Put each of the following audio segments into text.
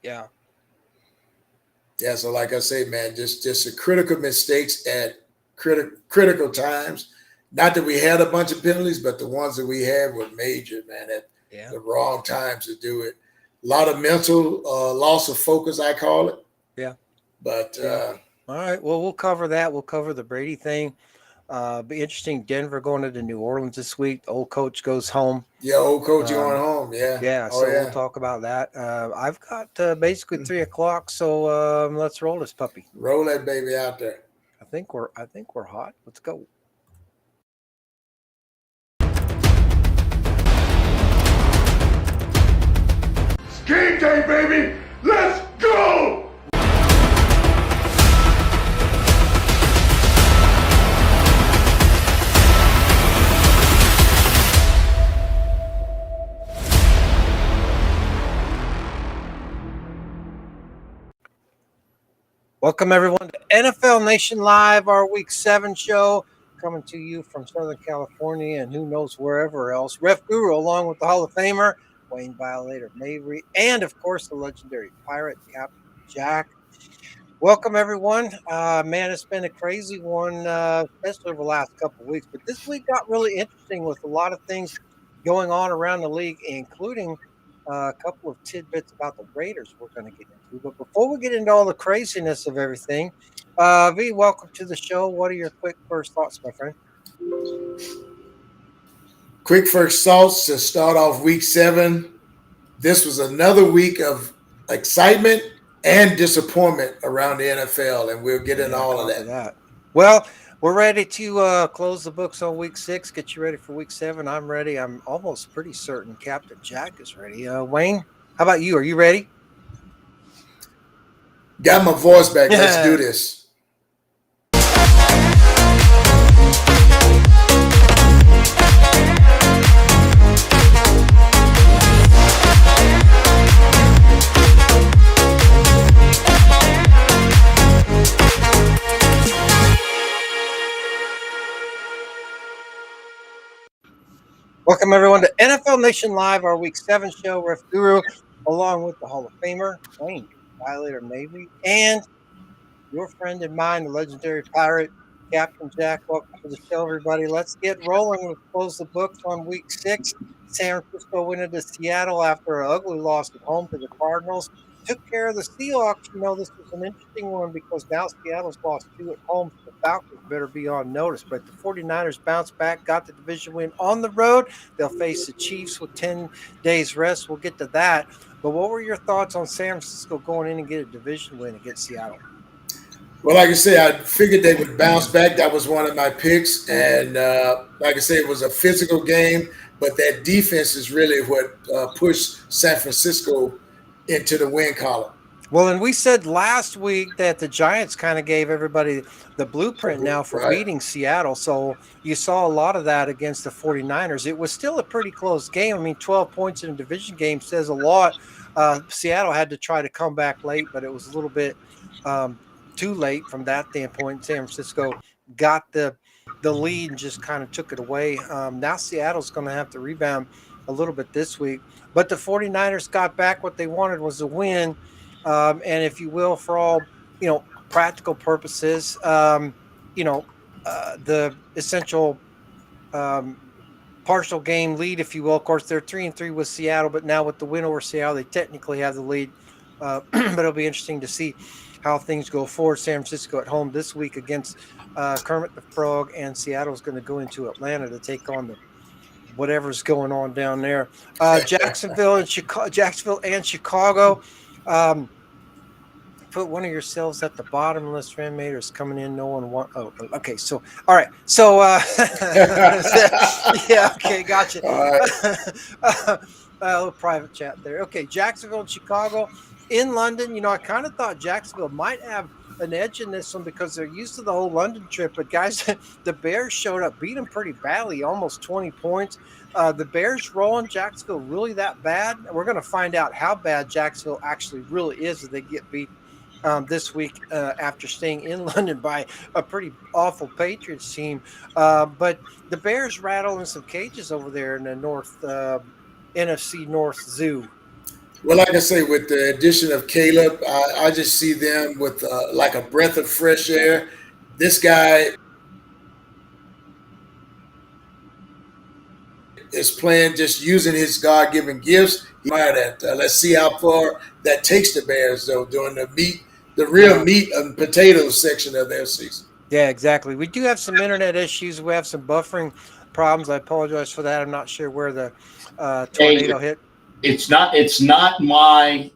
Yeah. Yeah, so like I say, man, just the critical mistakes at critical times. Not that we had a bunch of penalties, but the ones that we had were major, man, at Yeah. the wrong times to do it. A lot of mental loss of focus, I call it. Yeah. But Yeah. All right. Well, we'll cover that. We'll cover the Brady thing. Be interesting. Denver going into New Orleans this week. The old coach goes home. yeah, old coach going Um, home. Yeah. yeah. Oh So we'll yeah. talk about that. I've got basically 3 o'clock. So let's roll this puppy. Roll that baby out there. I think we're hot. Let's go. It's game day, baby! Let's go! Welcome everyone to NFL Nation Live, our Week 7 show, coming to you from Southern California and who knows wherever else. Ref Guru, along with the Hall of Famer Wayne Violator Mabry, and of course the legendary Pirate Captain Jack. Welcome everyone. Man, it's been a crazy one, especially over the last couple of weeks. But this week got really interesting with a lot of things going on around the league, including a couple of tidbits about the Raiders we're going to get into. But before we get into all the craziness of everything, V, welcome to the show. What are your quick first thoughts, my friend? Quick first thoughts to start off week 7. This was another week of excitement and disappointment around the NFL, and we'll get into Yeah, all of copy that. that. Well, we're ready to close the books on week 6. Get you ready for week 7. I'm ready. I'm almost pretty certain Captain Jack is ready. Wayne, how about you? Are you ready? Got my voice back. Let's do Yeah. this. Welcome everyone to NFL Nation Live, our week 7 show. Ref Guru, along with the Hall of Famer Wayne Violator Navy, and your friend and mine, the legendary pirate Captain Jack. Welcome to the show, everybody. Let's get rolling. We'll close the books on week 6. San Francisco went into Seattle after an ugly loss at home to the Cardinals. Took care of the Seahawks. This was an interesting one because now Seattle's lost 2 at home, so the Falcons better be on notice. But the 49ers bounced back, got the division win on the road. They'll face the Chiefs with 10 days rest. We'll get to that. But what were your thoughts on San Francisco going in and get a division win against Seattle? Well, like I said, I figured they would bounce back. That was one of my picks, and like I said, it was a physical game. But that defense is really what pushed San Francisco into the win column. Well, and we said last week that the Giants kind of gave everybody the blueprint now for Right. beating Seattle. So you saw a lot of that against the 49ers. It was still a pretty close game. I mean, 12 points in a division game says a lot. Seattle had to try to come back late, but it was a little bit too late from that standpoint. San Francisco got the lead and just kind of took it away. Now Seattle's going to have to rebound a little bit this week. But the 49ers got back. What they wanted was a win. And if you will, for all practical purposes, the essential partial game lead, if you will. Of course, they're 3-3 with Seattle, but now with the win over Seattle, they technically have the lead. But it'll be interesting to see how things go forward. San Francisco at home this week against Kermit the Frog, and Seattle's going to go into Atlanta to take on the whatever's going on down there. Jacksonville and Chicago. Put one of yourselves at the bottom unless Mater's coming in. No one want. Oh, okay. So, all right. So, yeah. Okay, gotcha. All right. A little private chat there. Okay, Jacksonville and Chicago in London. I kind of thought Jacksonville might have an edge in this one because they're used to the whole London trip. But guys, the Bears showed up, beat them pretty badly, almost 20 points. The Bears rolling. Jacksonville really that bad? We're going to find out how bad Jacksonville actually really is if they get beat this week after staying in London by a pretty awful Patriots team. But the Bears rattling some cages over there in the North NFC North Zoo. Well, like I say, with the addition of Caleb, I just see them with like a breath of fresh air. This guy is playing, just using his God-given gifts. Let's see how far that takes the Bears, though, during the real meat and potatoes section of their season. Yeah, exactly. We do have some internet issues. We have some buffering problems. I apologize for that. I'm not sure where the tornado hit. It's not my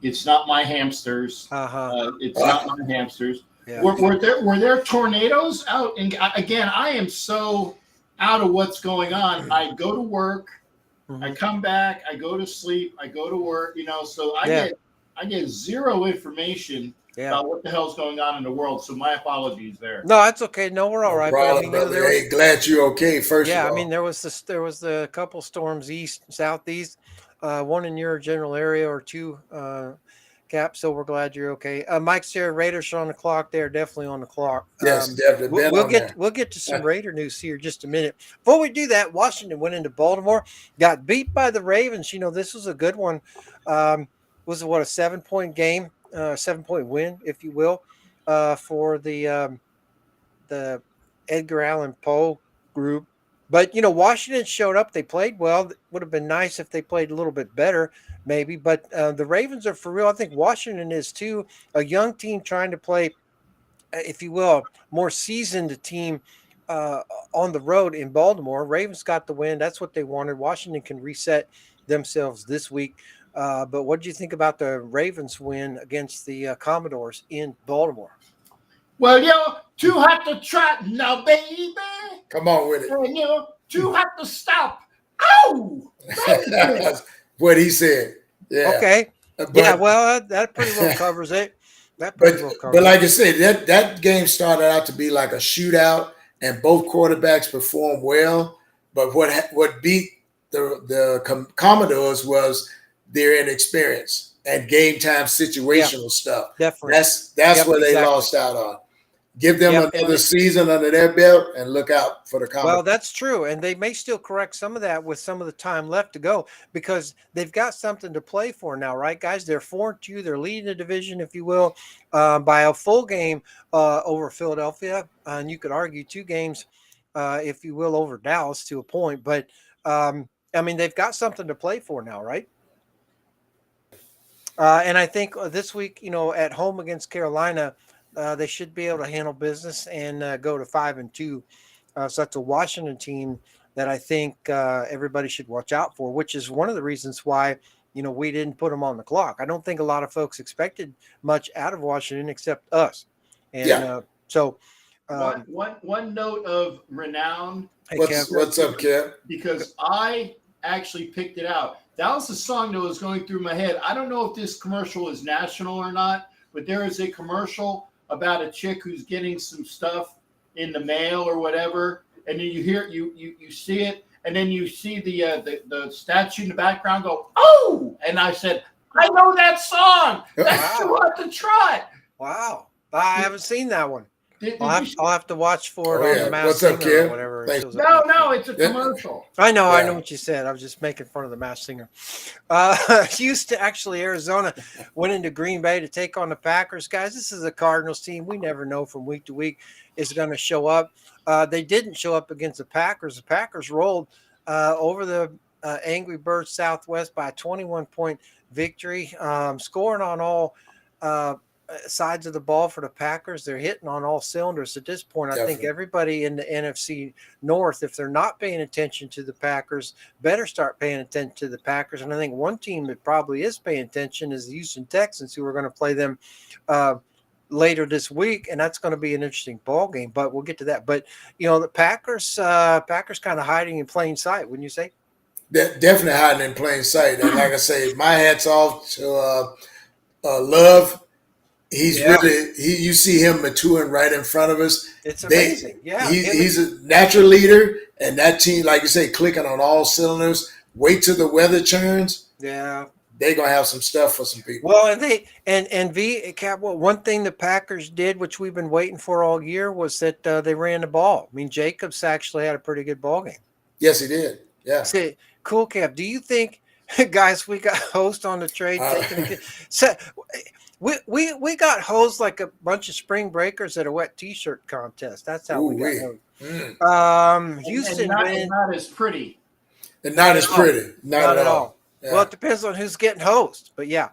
hamsters. Uh-huh. It's not my hamsters. Yeah. Were there tornadoes out? And again, I am so out of what's going on. I go to work, I come back, I go to sleep, I go to work. So I get zero information about what the hell's going on in the world. So my apologies there. No, that's okay. No, we're all right. But hey, glad you're okay. First of all, I mean, there was the couple storms east, southeast, one in your general area or two, Cap. So we're glad you're okay. Mike's here. Raiders are on the clock. They're definitely on the clock. Yes, definitely. We'll get to some Raider news here in just a minute. Before we do that, Washington went into Baltimore, got beat by the Ravens. This was a good one. Was it a 7-point game, 7-point win, if you will, for the Edgar Allan Poe group. But, Washington showed up. They played well. It would have been nice if they played a little bit better, maybe. But the Ravens are for real. I think Washington is, too, a young team trying to play, if you will, a more seasoned team on the road in Baltimore. Ravens got the win. That's what they wanted. Washington can reset themselves this week. But what did you think about the Ravens win against the Commodores in Baltimore? Well, too hot to trot now, baby. Come on with it. Too hot to stop. Ow! What he said. Yeah. Okay. But, that pretty well covers it. But like I said, that game started out to be like a shootout, and both quarterbacks performed well. But what beat the Commodores was their inexperience and game time situational stuff. Definitely. That's where they lost out on. Give them another season under their belt and look out for the Commodores. Well, that's true. And they may still correct some of that with some of the time left to go because they've got something to play for now, right, guys? They're 4-2. They're leading the division, if you will, by a full game over Philadelphia. And you could argue 2 games, if you will, over Dallas to a point. But, they've got something to play for now, right? And I think this week, at home against Carolina, they should be able to handle business and go to 5-2. So that's a Washington team that I think everybody should watch out for, which is one of the reasons why, we didn't put them on the clock. I don't think a lot of folks expected much out of Washington except us. And one note of renown. Hey, what's up, Kev? Because I actually picked it out. That was the song that was going through my head. I don't know if this commercial is national or not, but there is a commercial about a chick who's getting some stuff in the mail or whatever, and then you hear you see it, and then you see the statue in the background go, "Oh!" And I said, "I know that song. That's Too Hot to Trot." Wow, I haven't seen that one. I'll have to watch for it on the Masked What's up, Singer kid? or whatever. No, it's a commercial. I know what you said. I was just making fun of the Masked Singer. Houston, actually, Arizona went into Green Bay to take on the Packers. Guys, this is a Cardinals team. We never know from week to week is going to show up. They didn't show up against the Packers. The Packers rolled over the Angry Birds Southwest by a 21-point victory, scoring on all sides of the ball for the Packers. They're hitting on all cylinders at this point. I think everybody in the NFC North, if they're not paying attention to the Packers, better start paying attention to the Packers. And I think one team that probably is paying attention is the Houston Texans, who are going to play them later this week, and that's going to be an interesting ball game. But we'll get to that. But the Packers kind of hiding in plain sight, wouldn't you say? Definitely hiding in plain sight. And like I say, my hat's off to Love. He's really you see him maturing right in front of us. It's amazing. He's a natural leader, and that team, like you say, clicking on all cylinders. Wait till the weather turns. Yeah. They're gonna have some stuff for some people. Well, one thing the Packers did, which we've been waiting for all year, was that they ran the ball. I mean, Jacobs actually had a pretty good ball game. Yes, he did. Yeah. Say, cool, Cap. Do you think Guys, we got host on the trade taking. Uh, So we got hosed like a bunch of spring breakers at a wet T-shirt contest. That's how ooh we got wee. hosed. Mm. Houston and went not as pretty. And not as No, pretty. Not not at at all. all. Yeah. Well, it depends on who's getting host, but yeah.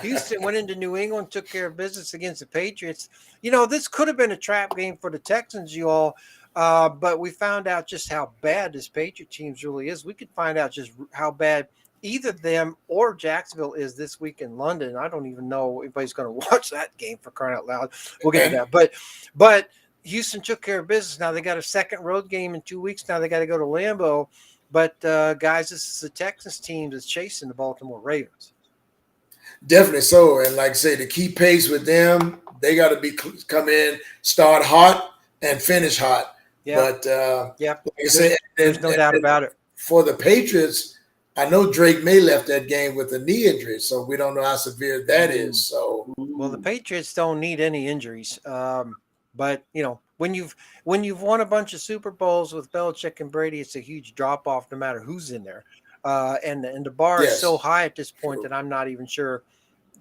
Houston went into New England, took care of business against the Patriots. You know, this could have been a trap game for the Texans, you all. But we found out just how bad this Patriot team really is. We could find out just how bad either them or Jacksonville is this week in London. I don't even know if anybody's going to watch that game, for crying out loud. We'll get to that. But Houston took care of business. Now they got a second road game in 2 weeks. Now they got to go to Lambeau. But guys, this is the Texans team that's chasing the Baltimore Ravens. Definitely so. And like I say, to keep pace with them, they got to come in, start hot and finish hot. Yeah. But Yeah. like I say, There's no doubt about it. For the Patriots, I know Drake May left that game with a knee injury, so we don't know how severe that is. So Well, the Patriots don't need any injuries. But you know, when you've won a bunch of Super Bowls with Belichick and Brady, it's a huge drop off no matter who's in there. And the bar is Yes. so high at this point True. that I'm not even sure.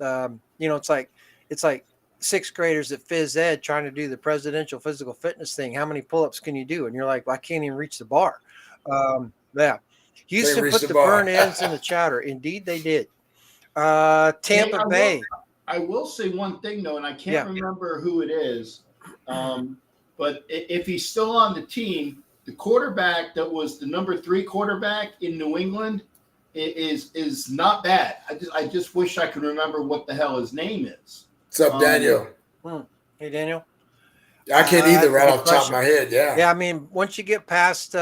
You know, it's like sixth graders at phys ed trying to do the presidential physical fitness thing. How many pull-ups can you do? And you're like, well, I can't even reach the bar. Yeah. Houston reached put the the bar. burn ends in the chowder. Indeed, they did. Tampa Bay. I will say one thing though, and I can't Yeah. remember who it is. But if he's still on the team, the quarterback that was the number 3 quarterback in New England is not bad. I just wish I could remember what the hell his name is. what's up, Daniel? Hey, Daniel. I can't either that's right a off good the top of question. my head. Yeah. Yeah, I mean, once you get past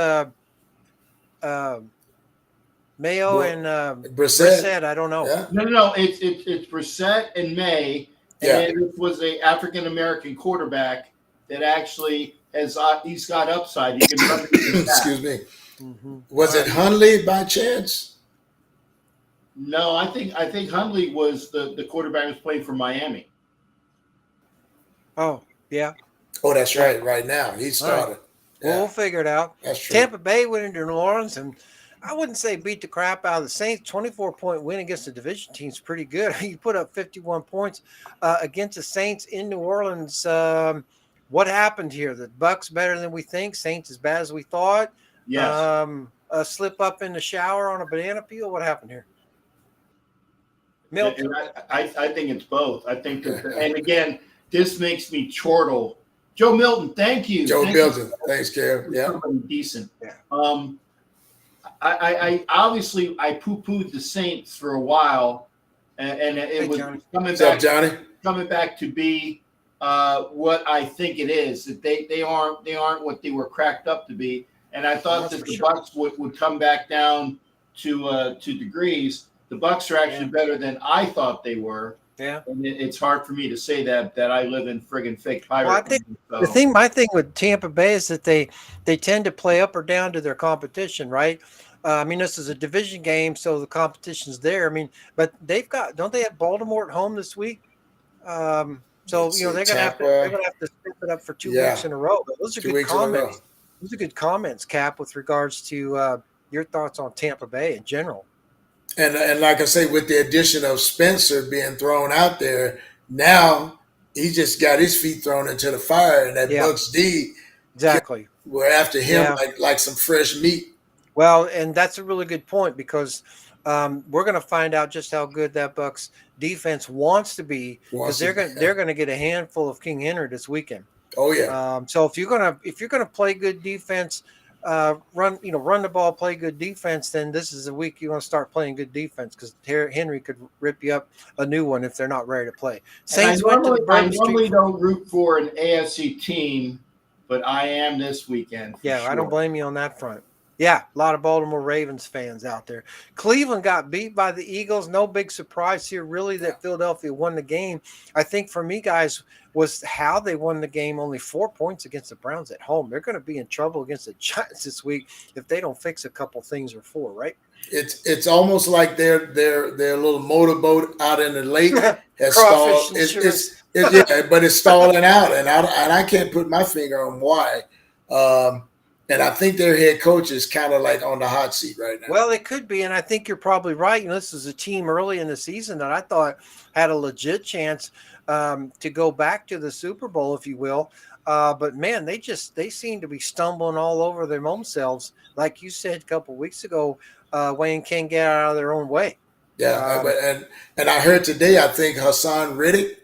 Mayo Well, and Brissett. Brissett, I don't know. Yeah. No. It's Brissett and May, and Yeah. then it was a African American quarterback that actually he's got upside. He can run it back. Excuse me. Mhm. Was it Hundley by chance? No, I think Hundley was the quarterback who was playing for Miami. Oh, yeah. Oh, that's right. Right now, he started. Well, Yeah, we'll figure it out. that's true. Tampa Bay went into New Orleans, and I wouldn't say beat the crap out of the Saints. 24-point win against the division team's pretty good. You put up 51 points against the Saints in New Orleans. What happened here? The Bucks better than we think. Saints as bad as we thought. Yes. A slip up in the shower on a banana peel. What happened here? Milton. And I think it's both. I think that, and again, this makes me chortle. Joe Milton, thank you. Joe Thank Milton. Thanks, Kev. you. Yeah. Somebody decent. Yeah. I obviously I poo-pooed the Saints for a while, and it Hey, was Johnny. coming What's up, back Johnny? to be what I think it is. That they aren't what they were cracked up to be. And I thought That's that for the sure. Bucks would come back down to degrees. The Bucks are actually better than I thought they were. Yeah. And it's hard for me to say that I live in friggin' fake pirate. Well, I think land, so. my thing with Tampa Bay is that they tend to play up or down to their competition, right? I mean, this is a division game, so the competition's there. I mean, but don't they have Baltimore at home this week? So Let's you know see, they're gonna have to step it up for 2 Yeah. weeks in a row. But those are 2 good weeks in a row. comments. Those are good comments, Cap, with regards to your thoughts on Tampa Bay in general. And like I say, with the addition of Spencer being thrown out there, now he just got his feet thrown into the fire, and that Yeah. Bucks D Exactly. were after him Yeah. like some fresh meat. Well, and that's a really good point because we're going to find out just how good that Bucks defense wants to be because they're going to get a handful of King Henry this weekend. Oh yeah. So if you're gonna play good defense, run the ball, play good defense, then this is the week you're gonna start playing good defense because Henry could rip you up a new one if they're not ready to play. Saints I went to the normally Bourbon Street. don't root for an AFC team, but I am this weekend. For Yeah, sure. I don't blame you on that front. Yeah, a lot of Baltimore Ravens fans out there. Cleveland got beat by the Eagles. No big surprise here, really, that Philadelphia won the game. I think for me, guys, was how they won the game. Only 4 points against the Browns at home. They're going to be in trouble against the Giants this week if they don't fix a couple things or 4, right? It's almost like their little motorboat out in the lake has Crawfish stalled. insurance. Yeah, but it's stalling out, and I can't put my finger on why. And I think their head coach is kind of like on the hot seat right now. Well, it could be, and I think you're probably right. This is a team early in the season that I thought had a legit chance to go back to the Super Bowl, if you will. But man, they seem to be stumbling all over their own selves. Like you said a couple of weeks ago, Wayne can't get out of their own way. Yeah, and I heard today, I think Hassan Riddick,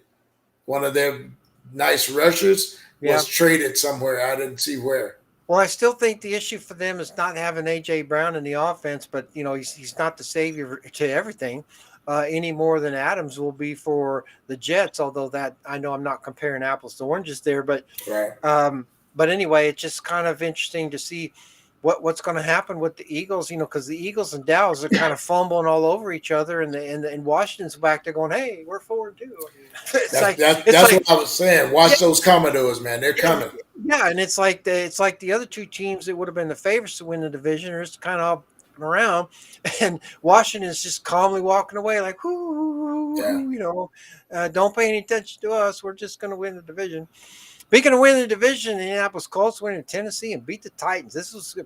one of their nice rushers, was traded somewhere. I didn't see where. Well, I still think the issue for them is not having A.J. Brown in the offense, but he's not the savior to everything any more than Adams will be for the Jets. Although that I know I'm not comparing apples to oranges there, but but anyway, it's just kind of interesting to see what's going to happen with the Eagles. Because the Eagles and Dallas are kind of fumbling all over each other, and Washington's back there going, "Hey, we're 4-2." That's what I was saying. Watch those Commodores, man. They're coming. Yeah, and it's like the other two teams that would have been the favorites to win the division are just kind of around, and Washington's just calmly walking away like, don't pay any attention to us. We're just going to win the division. Speaking of winning the division, the Indianapolis Colts went in Tennessee and beat the Titans. This was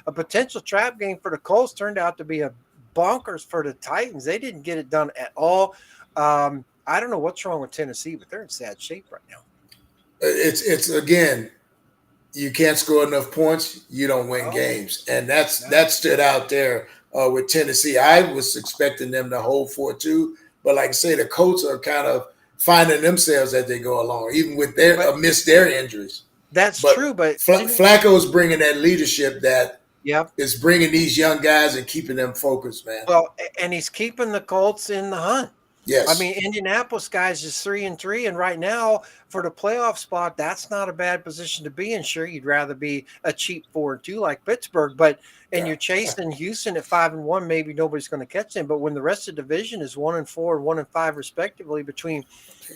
a potential trap game for the Colts. Turned out to be a bonkers for the Titans. They didn't get it done at all. I don't know what's wrong with Tennessee, but they're in sad shape right now. It's again, you can't score enough points, you don't win games, and that stood out there with Tennessee. I was expecting them to hold 4-2, but like I say, the Colts are kind of finding themselves as they go along, even with amidst their injuries. That's true, but Flacco's bringing that leadership that is bringing these young guys and keeping them focused, man. Well, and he's keeping the Colts in the hunt. Yes. I mean, Indianapolis guys is 3-3, and right now for the playoff spot, that's not a bad position to be in. Sure, you'd rather be a cheap 4-2 like Pittsburgh, but you're chasing Houston at 5-1. Maybe nobody's going to catch them. But when the rest of the division is 1-4 and 1-5 respectively between,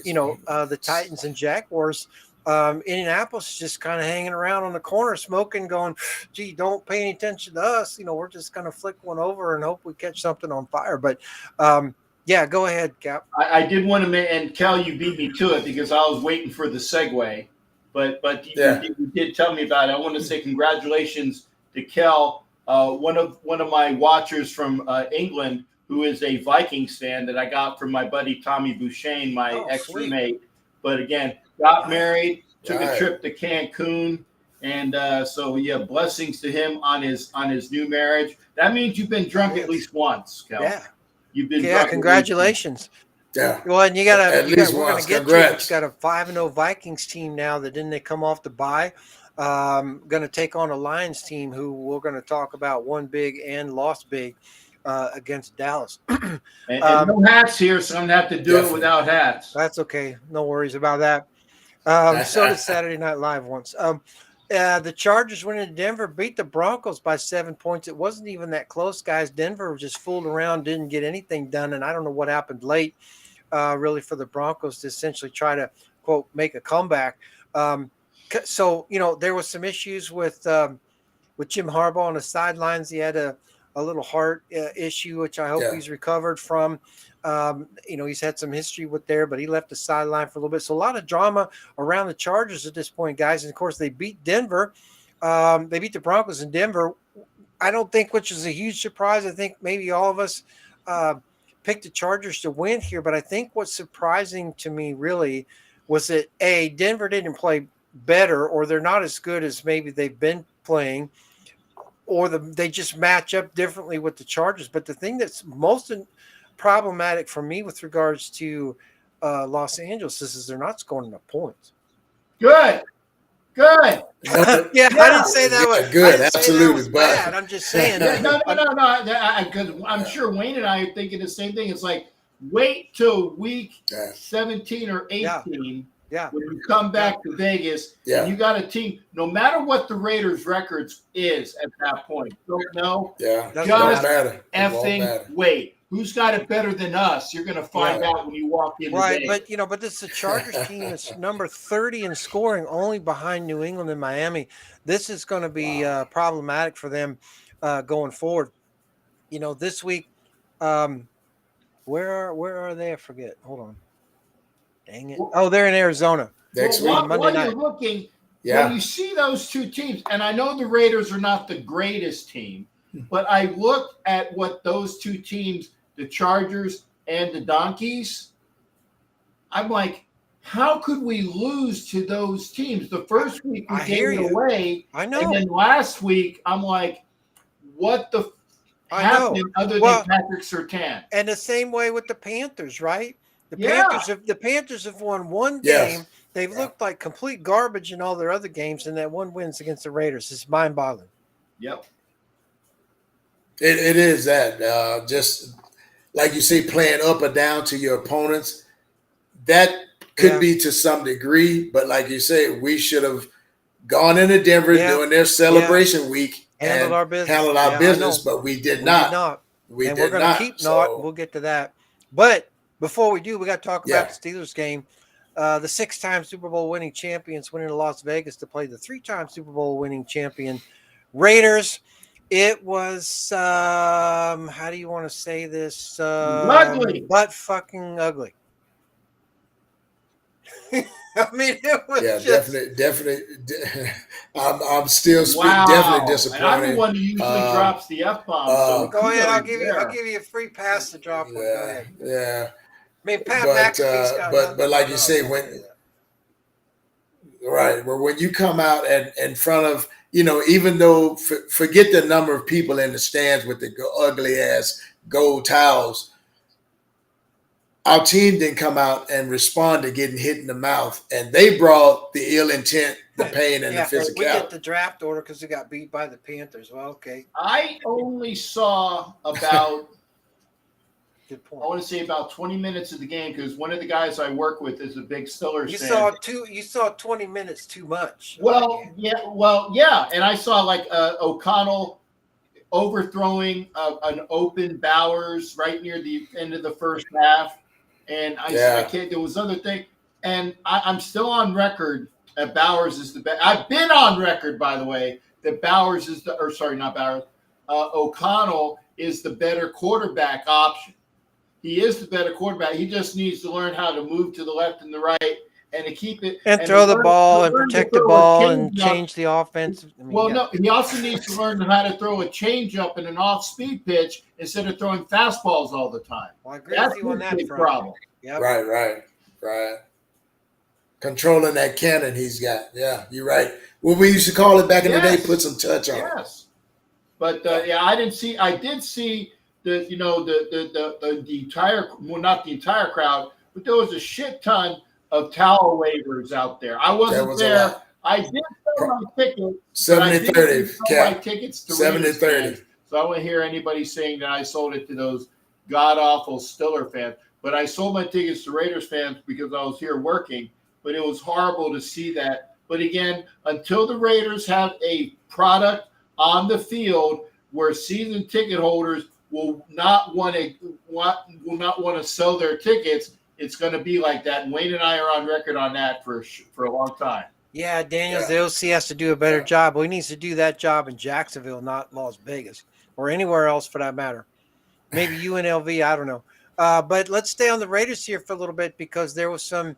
the Titans and Jaguars, Indianapolis is just kind of hanging around on the corner, smoking, going, "Gee, don't pay any attention to us. We're just going to flick one over and hope we catch something on fire." But yeah, go ahead, Cap. I did want to, and Cal, you beat me to it because I was waiting for the segue, but you did tell me about it. I want to say congratulations to Cal, one of my watchers from England, who is a Vikings fan that I got from my buddy Tommy Bouchane, my ex-roommate. But again, got married, took a trip to Cancun, and blessings to him on his new marriage. That means you've been drunk at least once, Cal. Yeah. You've been congratulations. Yeah. Well, and we're going to get Congrats. you got a 5-0 Vikings team now that didn't they come off the bye? Going to take on a Lions team who we're going to talk about won big and lost big against Dallas. and no hats here, so I'm going to have to do it without hats. That's okay. No worries about that. So did Saturday Night Live once. The Chargers went into Denver, beat the Broncos by 7 points. It wasn't even that close, guys. Denver just fooled around, didn't get anything done, and I don't know what happened late, really, for the Broncos to essentially try to, quote, make a comeback. So, there was some issues with Jim Harbaugh on the sidelines. He had a little heart issue, which I hope he's recovered from. He's had some history with there, but he left the sideline for a little bit. So a lot of drama around the Chargers at this point, guys. And of course, they beat Denver. They beat the Broncos in Denver. I don't think, which is a huge surprise. I think maybe all of us picked the Chargers to win here. But I think what's surprising to me really was that Denver didn't play better, or they're not as good as maybe they've been playing, or they just match up differently with the Chargers. But the thing that's most problematic for me with regards to Los Angeles is they're not scoring enough points. Good. I didn't say that was good. Absolutely bad. I'm just saying. No. I'm sure Wayne and I are thinking the same thing. It's like wait till week 17 or 18. Yeah. When you come back to Vegas, and you got a team, no matter what the Raiders' records is at that point, don't know. Yeah. Just effing wait. Who's got it better than us? You're going to find out when you walk in. Right, but this is a Chargers team that's number 30 in scoring, only behind New England and Miami. This is going to be problematic for them going forward. This week, where are they? I forget. Hold on. Dang it! Oh, they're in Arizona next week. While you're looking, Yeah. When you see those two teams, and I know the Raiders are not the greatest team, but I look at what those two teams, the Chargers and the Donkeys, I'm like, how could we lose to those teams? The first week we I gave hear it you. away, I know. and then last week I'm like, what the I happened know. other Well, than Patrick Surtain? and the same way with the Panthers, right? The Yeah. Panthers have won one Yes. game. They've looked like complete garbage in all their other games, and that one wins against the Raiders. It's mind-boggling. Yep. It is that. Just like you say, playing up or down to your opponents. That could be to some degree, but like you say, we should have gone into Denver during their celebration week handled and our business. handled our business, but we did not. And we're going to keep not. We'll get to that. But before we do, we got to talk about the Steelers game. The 6-time Super Bowl winning champions went into Las Vegas to play the 3-time Super Bowl winning champion Raiders. It was, how do you want to say this? Ugly. Butt fucking ugly. I mean, it was definitely. I'm still wow. definitely disappointed. And I'm the one who usually drops the F-bomb. So go ahead, I'll give you a free pass to drop one. Go ahead. Yeah. I mean, Pat McAfee's got but like you say, when you come out and in front of, even though forget the number of people in the stands with the ugly ass gold towels, our team didn't come out and respond to getting hit in the mouth, and they brought the ill intent, the pain, and the physicality. We get the draft order because we got beat by the Panthers. Well, okay. I only saw about, good point. I want to say about 20 minutes of the game because one of the guys I work with is a big Steelers fan. You saw 20 minutes too much. Well, yeah, and I saw like O'Connell overthrowing an open Bowers right near the end of the first half. And I can't, there was other thing. And I'm still on record that Bowers is the best. I've been on record, by the way, that Bowers is not Bowers. O'Connell is the better quarterback option. He is the better quarterback. He just needs to learn how to move to the left and the right and to keep it. And throw the ball and protect the ball and change the offense. No, he also needs to learn how to throw a changeup and an off-speed pitch instead of throwing fastballs all the time. Well, I agree with you on that big problem. Yep. Right. Controlling that cannon he's got. Yeah, you're right. Well, we used to call it back in the day, put some touch on it. Yes. But I did see the entire, well, not the entire crowd, but there was a shit ton of towel wavers out there. I wasn't there. I did sell my ticket. 70-30. My tickets to 70-30. So I won't hear anybody saying that I sold it to those god-awful Stiller fans. But I sold my tickets to Raiders fans because I was here working. But it was horrible to see that. But again, until the Raiders have a product on the field where season ticket holders will not want to sell their tickets, it's going to be like that. And Wayne and I are on record on that for a long time. Yeah, Daniels, the OC has to do a better job. Well, he needs to do that job in Jacksonville, not Las Vegas, or anywhere else for that matter. Maybe UNLV, I don't know. But let's stay on the Raiders here for a little bit because there was some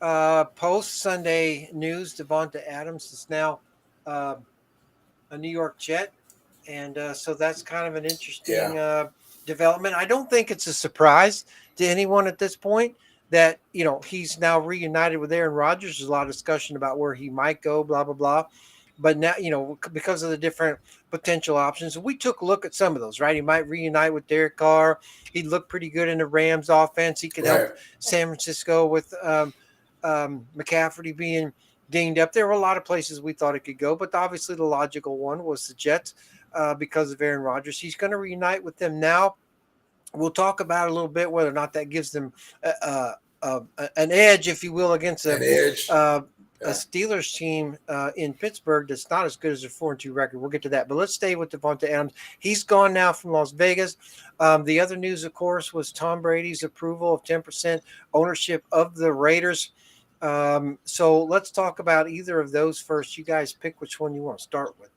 post-Sunday news. Devonta Adams is now a New York Jet, and so that's kind of an interesting development. I don't think it's a surprise to anyone at this point that, he's now reunited with Aaron Rodgers. There's a lot of discussion about where he might go, blah, blah, blah. But now, because of the different potential options, we took a look at some of those, right? He might reunite with Derek Carr. He'd look pretty good in the Rams offense. He could help San Francisco with McCaffrey being dinged up. There were a lot of places we thought it could go, but obviously the logical one was the Jets because of Aaron Rodgers. He's going to reunite with them now. We'll talk about a little bit whether or not that gives them an edge, if you will, against a Steelers team in Pittsburgh that's not as good as their 4-2 record. We'll get to that. But let's stay with Devonta Adams. He's gone now from Las Vegas. The other news, of course, was Tom Brady's approval of 10% ownership of the Raiders. So let's talk about either of those first. You guys pick which one you want to start with.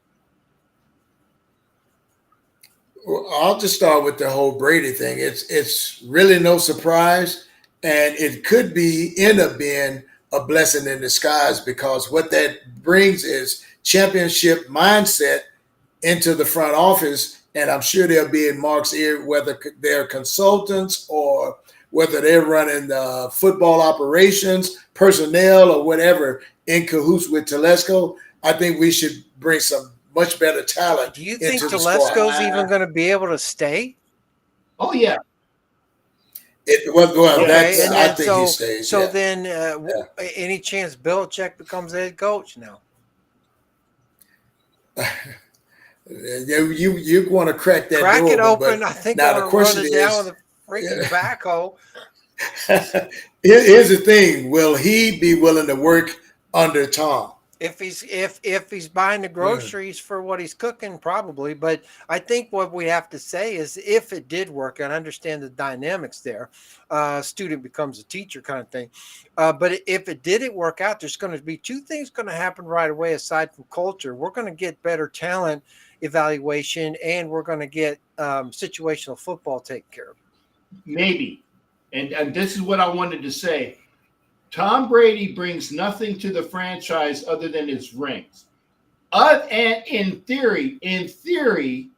Well, I'll just start with the whole Brady thing. It's really no surprise, and it could end up being a blessing in disguise, because what that brings is championship mindset into the front office. And I'm sure they'll be in Mark's ear, whether they're consultants or whether they're running football operations, personnel, or whatever, in cahoots with Telesco. I think we should bring some much better talent. Do you think into the squad. Telesco's even going to be able to stay? Oh yeah. Okay, I think he stays. So yeah. then, any chance Belichick becomes head coach now? You want to crack that Crack door, it open. But I think now I'm the going to question run it down with a freaking backhoe. Here's the thing: will he be willing to work under Tom? If he's buying the groceries for what he's cooking, probably. But I think what we have to say is, if it did work, and I understand the dynamics there, student becomes a teacher kind of thing. But if it didn't work out, there's going to be two things going to happen right away. Aside from culture, we're going to get better talent evaluation, and we're going to get situational football taken care of. Maybe. And this is what I wanted to say. Tom Brady brings nothing to the franchise other than his rings. And in theory,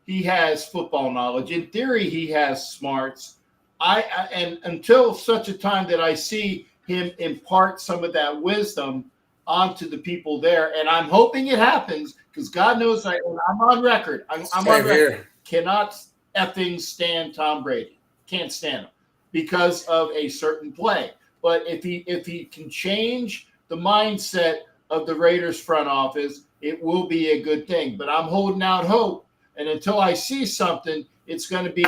he has football knowledge. In theory, he has smarts. And until such a time that I see him impart some of that wisdom onto the people there, and I'm hoping it happens, because God knows I'm on record. I'm on record. Cannot effing stand Tom Brady. Can't stand him because of a certain play. But if he can change the mindset of the Raiders front office, it will be a good thing. But I'm holding out hope. And until I see something, it's going to be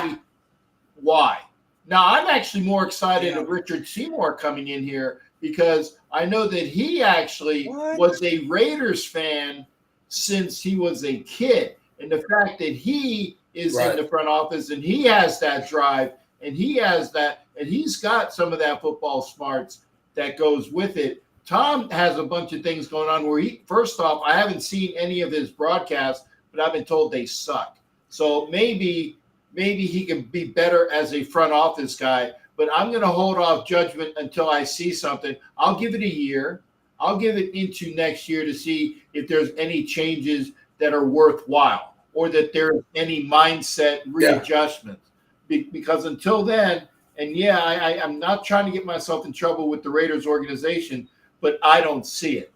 why. Now, I'm actually more excited of Richard Seymour coming in here, because I know that he actually was a Raiders fan since he was a kid. And the fact that he is in the front office and he has that drive and he has that, and he's got some of that football smarts that goes with it. Tom has a bunch of things going on where first off, I haven't seen any of his broadcasts, but I've been told they suck. So maybe he can be better as a front office guy, but I'm going to hold off judgment until I see something. I'll give it a year. I'll give it into next year to see if there's any changes that are worthwhile or that there's any mindset readjustment. Because until then, and I'm not trying to get myself in trouble with the Raiders organization, but I don't see it.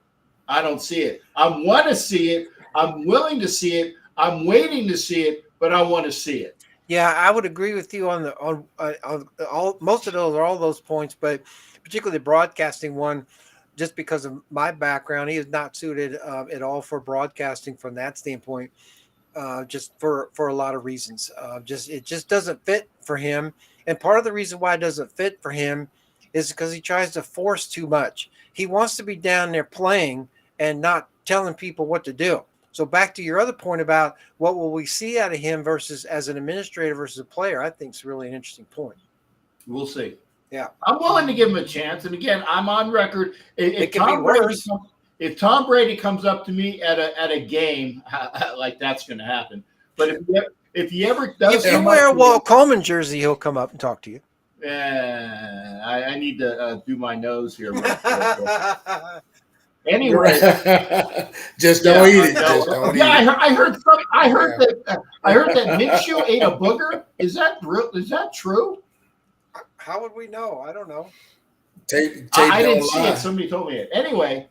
I want to see it. I'm willing to see it. I'm waiting to see it, but I want to see it. Yeah, I would agree with you on most of all those points, but particularly the broadcasting one, just because of my background, he is not suited at all for broadcasting from that standpoint. Just for a lot of reasons. It just doesn't fit for him. And part of the reason why it doesn't fit for him is because he tries to force too much. He wants to be down there playing and not telling people what to do. So back to your other point about what will we see out of him versus as an administrator versus a player, I think is really an interesting point. We'll see. Yeah. I'm willing to give him a chance. And again, I'm on record. It could be worse. If Tom Brady comes up to me at a game, like that's going to happen. But if he ever does, if you wear a Walt Coleman jersey, he'll come up and talk to you. I need to do my nose here. Anyway, just don't eat it. Just don't eat it. I heard that Minshew ate a booger. Is that real? Is that true? How would we know? I don't know. I didn't see it. Somebody told me it. Anyway.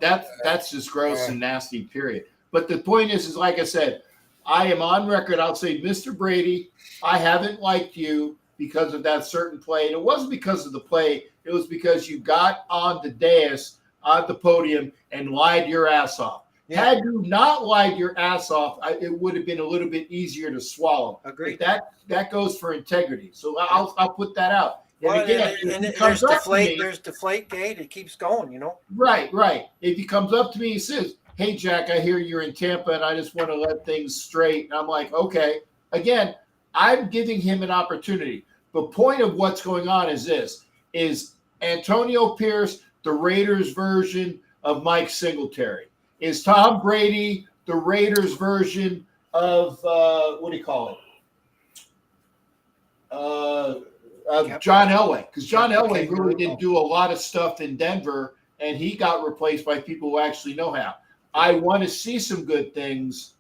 That's just gross and nasty, period. But the point is like I said, I am on record. I'll say, Mr. Brady, I haven't liked you because of that certain play. And it wasn't because of the play. It was because you got on the dais, on the podium, and lied your ass off. Yeah. Had you not lied your ass off, it would have been a little bit easier to swallow. Agreed. But that goes for integrity. So I'll put that out. Well, and there's Deflategate. It keeps going, you know. Right. If he comes up to me and says, "Hey, Jack, I hear you're in Tampa, and I just want to let things straight," and I'm like, "Okay." Again, I'm giving him an opportunity. The point of what's going on is this: is Antonio Pierce the Raiders' version of Mike Singletary? Is Tom Brady the Raiders' version of what do you call it? John Elway, because John Captain Elway Kangaroo. really didn't do a lot of stuff in Denver, and he got replaced by people who actually know how. I want to see some good things.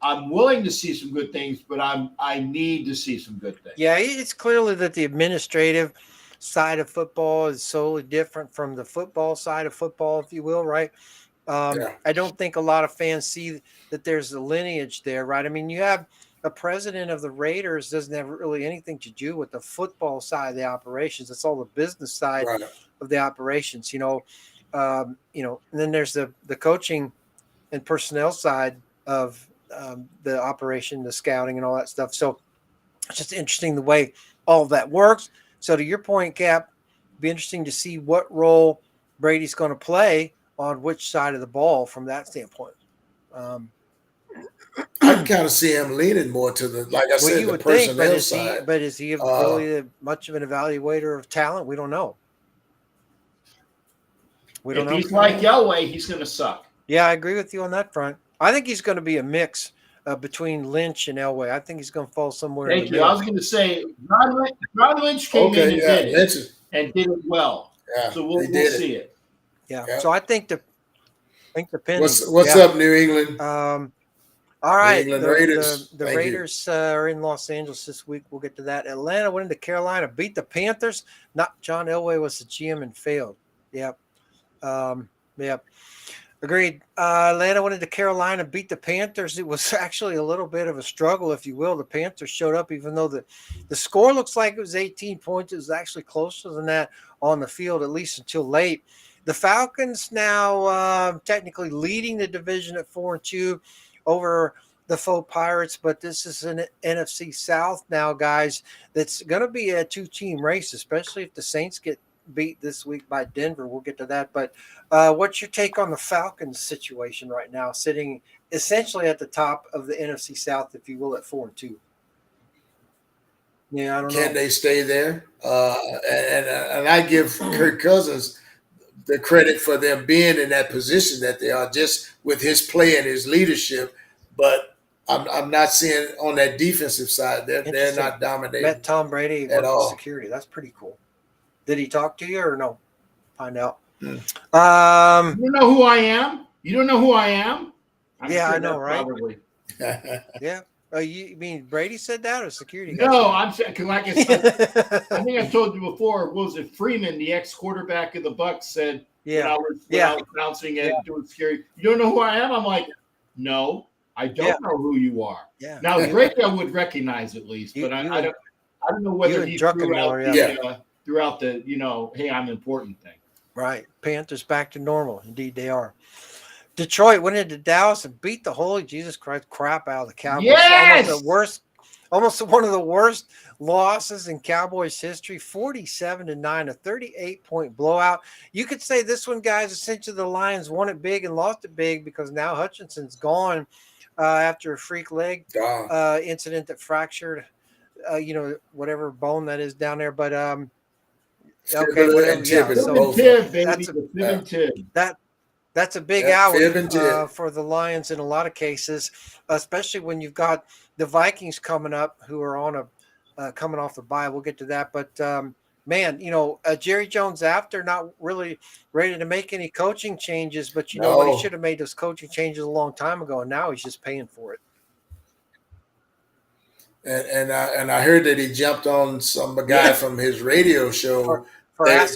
I'm willing to see some good things, but I need to see some good things. Yeah, it's clearly that the administrative side of football is solely different from the football side of football, if you will, right? Yeah. I don't think a lot of fans see that there's a lineage there, right? I mean, you have a president of the Raiders doesn't have really anything to do with the football side of the operations. It's all the business side Right. of the operations, and then there's the coaching and personnel side of the operation, the scouting and all that stuff. So it's just interesting the way all of that works. So to your point, Cap, be interesting to see what role Brady's going to play on which side of the ball from that standpoint. I kind of see him leaning more to the, like I said, you the would think, personnel but side. is he really much of an evaluator of talent? We don't know. We don't If know. he's like Elway, he's going to suck. Yeah, I agree with you on that front. I think he's going to be a mix between Lynch and Elway. I think he's going to fall somewhere. Thank in the you. I middle. was going to say John Lynch came in and did it, Lynch, and did it well. yeah, So we'll he did see it. Yeah. Yeah. So I think depending. What's up, New England? All right. England The Raiders. the Thank you. Raiders are in Los Angeles this week. We'll get to that. Atlanta went into Carolina, beat the Panthers. Not John Elway was the GM and failed. Yep. Yep. Agreed. Atlanta went into Carolina, beat the Panthers. It was actually a little bit of a struggle, if you will. The Panthers showed up, even though the score looks like it was 18 points. It was actually closer than that on the field, at least until late. The Falcons now technically leading the division at 4-2 over the faux Pirates, but this is an NFC South now, guys. That's going to be a two-team race, especially if the Saints get beat this week by Denver. We'll get to that. But what's your take on the Falcons situation right now, sitting essentially at the top of the NFC South, if you will, at 4-2? Yeah, I don't know. Can they stay there? And I give Kirk Cousins the credit for them being in that position that they are, just with his play and his leadership. But I'm not seeing on that defensive side they're not dominating. Met Tom Brady at worked all. with security. That's pretty cool. Did he talk to you or no? Find out. You don't know who I am? You don't know who I am? Yeah, I know, right? Probably. Yeah. You mean Brady said that or security guy? No, I'm saying, like I said, I think I told you before. What was it? Freeman, the ex-quarterback of the Bucs, said when I was announcing it, doing scary. You don't know who I am? I'm like, no, I don't know who you are. Yeah. Now Drake, I would recognize at least, but I don't know whether he throughout the hey, I'm important thing. Right. Panthers back to normal. Indeed, they are. Detroit went into Dallas and beat the holy Jesus Christ crap out of the Cowboys. Yes! Almost one of the worst losses in Cowboys history, 47-9, a 38-point blowout. You could say this one, guys, essentially the Lions won it big and lost it big because now Hutchinson's gone after a freak leg incident that fractured, whatever bone that is down there. But okay, whatever. Yeah, so that's a big hour for the Lions in a lot of cases, especially when you've got the Vikings coming up, who are on coming off the bye. We'll get to that, but Jerry Jones after not really ready to make any coaching changes, but he should have made those coaching changes a long time ago, and now he's just paying for it. And I heard that he jumped on some guy from his radio show.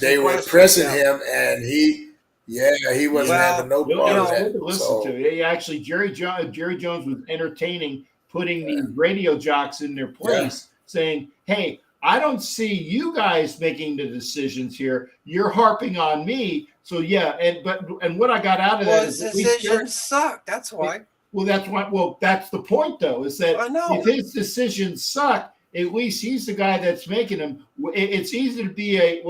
They were pressing him, and he wasn't having no problem with that. Listen to it. Actually, Jerry Jones was entertaining, putting these radio jocks in their place, saying, "Hey, I don't see you guys making the decisions here. You're harping on me." So and what I got out of that is decisions suck. That's why. Well, that's why. Well, that's the point, though, is that if his decisions suck, at least he's the guy that's making them. It's easy to be a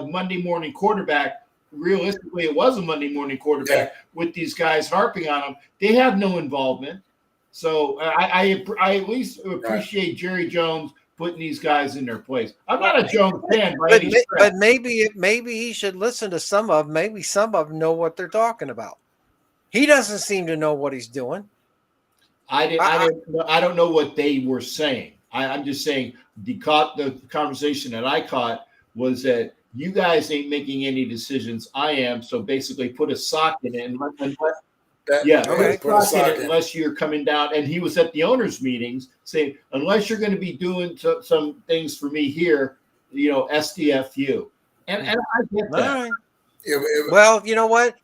Monday morning quarterback. Realistically, it was a Monday morning quarterback with these guys harping on him. They have no involvement. So I at least appreciate Jerry Jones putting these guys in their place. I'm not a Jones fan by any stretch. But maybe he should listen to some of them. Maybe some of them know what they're talking about. He doesn't seem to know what he's doing. I don't know what they were saying. I'm just saying the conversation that I caught was that you guys ain't making any decisions. I am. So basically, put a sock in it. Okay. Put a sock in. Unless you're coming down. And he was at the owners' meetings saying, unless you're going to be doing some things for me here, SDFU. And I get All that. right. It- Well, you know what?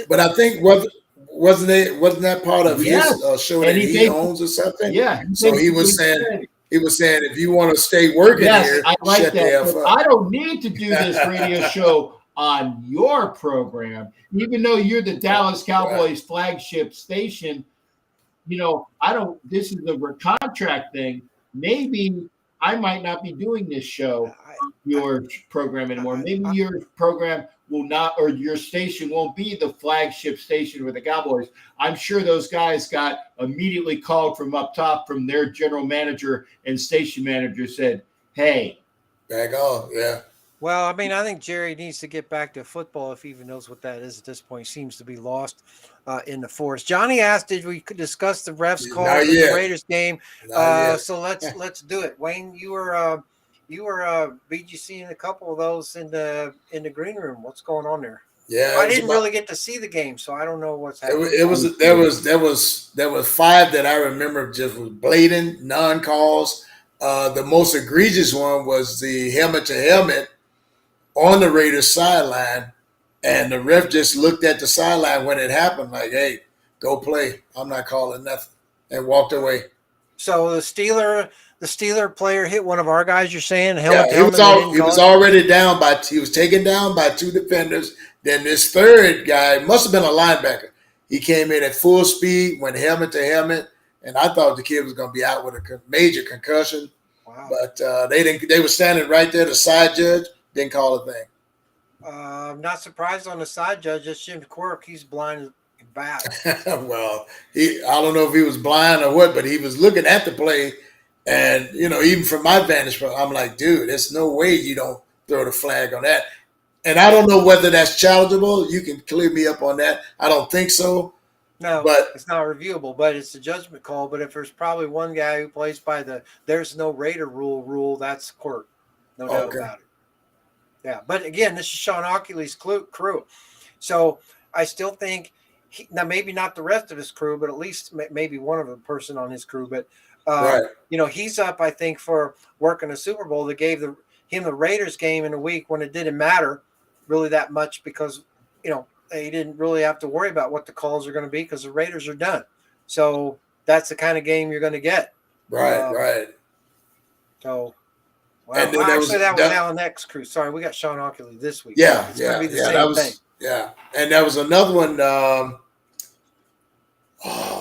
but I think wasn't that part of Yes. his show And that he he basically- owns or something? Yeah. So he was saying if you want to stay working Yes, here, I like shut the that. F But up. I don't need to do this radio show on your program, even though you're the Dallas Cowboys flagship station. I don't. This is a contract thing. Maybe I might not be doing this show on your program anymore. Maybe your program will not, or your station won't be the flagship station with the Cowboys. I'm sure those guys got immediately called from up top from their general manager and station manager said, "Hey, Back off, yeah. Well, I mean, I think Jerry needs to get back to football if he even knows what that is at this point. He seems to be lost in the forest. Johnny asked, "Did we could discuss the refs call Not in the yet. Raiders game?" Not yet. So let's do it. Wayne, you were BGC in a couple of those in the green room. What's going on there? Yeah, I didn't really get to see the game, so I don't know what's happening. There was 5 that I remember just was blatant non-calls. The most egregious one was the helmet to helmet on the Raiders sideline, and the ref just looked at the sideline when it happened, like, "Hey, go play. I'm not calling nothing," and walked away. So the Steeler player hit one of our guys. You're saying Yeah, he was already down he was taken down by 2 defenders. Then this third guy must have been a linebacker. He came in at full speed, went helmet to helmet, and I thought the kid was going to be out with a major concussion. Wow. But they didn't. They were standing right there. The side judge didn't call a thing. I'm not surprised on the side judge. It's Jim Quirk. He's blind as a bat. Well, I don't know if he was blind or what, but he was looking at the play, and even from my vantage point, I'm like, dude, there's no way you don't throw the flag on that. And I don't know whether that's challengeable. You can clear me up on that. I don't think so. No, But it's not reviewable, but it's a judgment call. But if there's probably one guy who plays by the "there's no Raider rule," that's Quirk. No doubt Okay. about it. Yeah, but again, this is Sean Ockley's crew. So I still think now maybe not the rest of his crew, but at least maybe one of the person on his crew. But right. He's up, I think, for working a Super Bowl that gave him the Raiders game in a week when it didn't matter really that much because they didn't really have to worry about what the calls are going to be because the Raiders are done. So that's the kind of game you're going to get. Right. So, And then that was Alan X crew. Sorry, we got Sean Ockley this week. Yeah, It's gonna be the yeah. same That was thing. yeah, and there was another one. Oh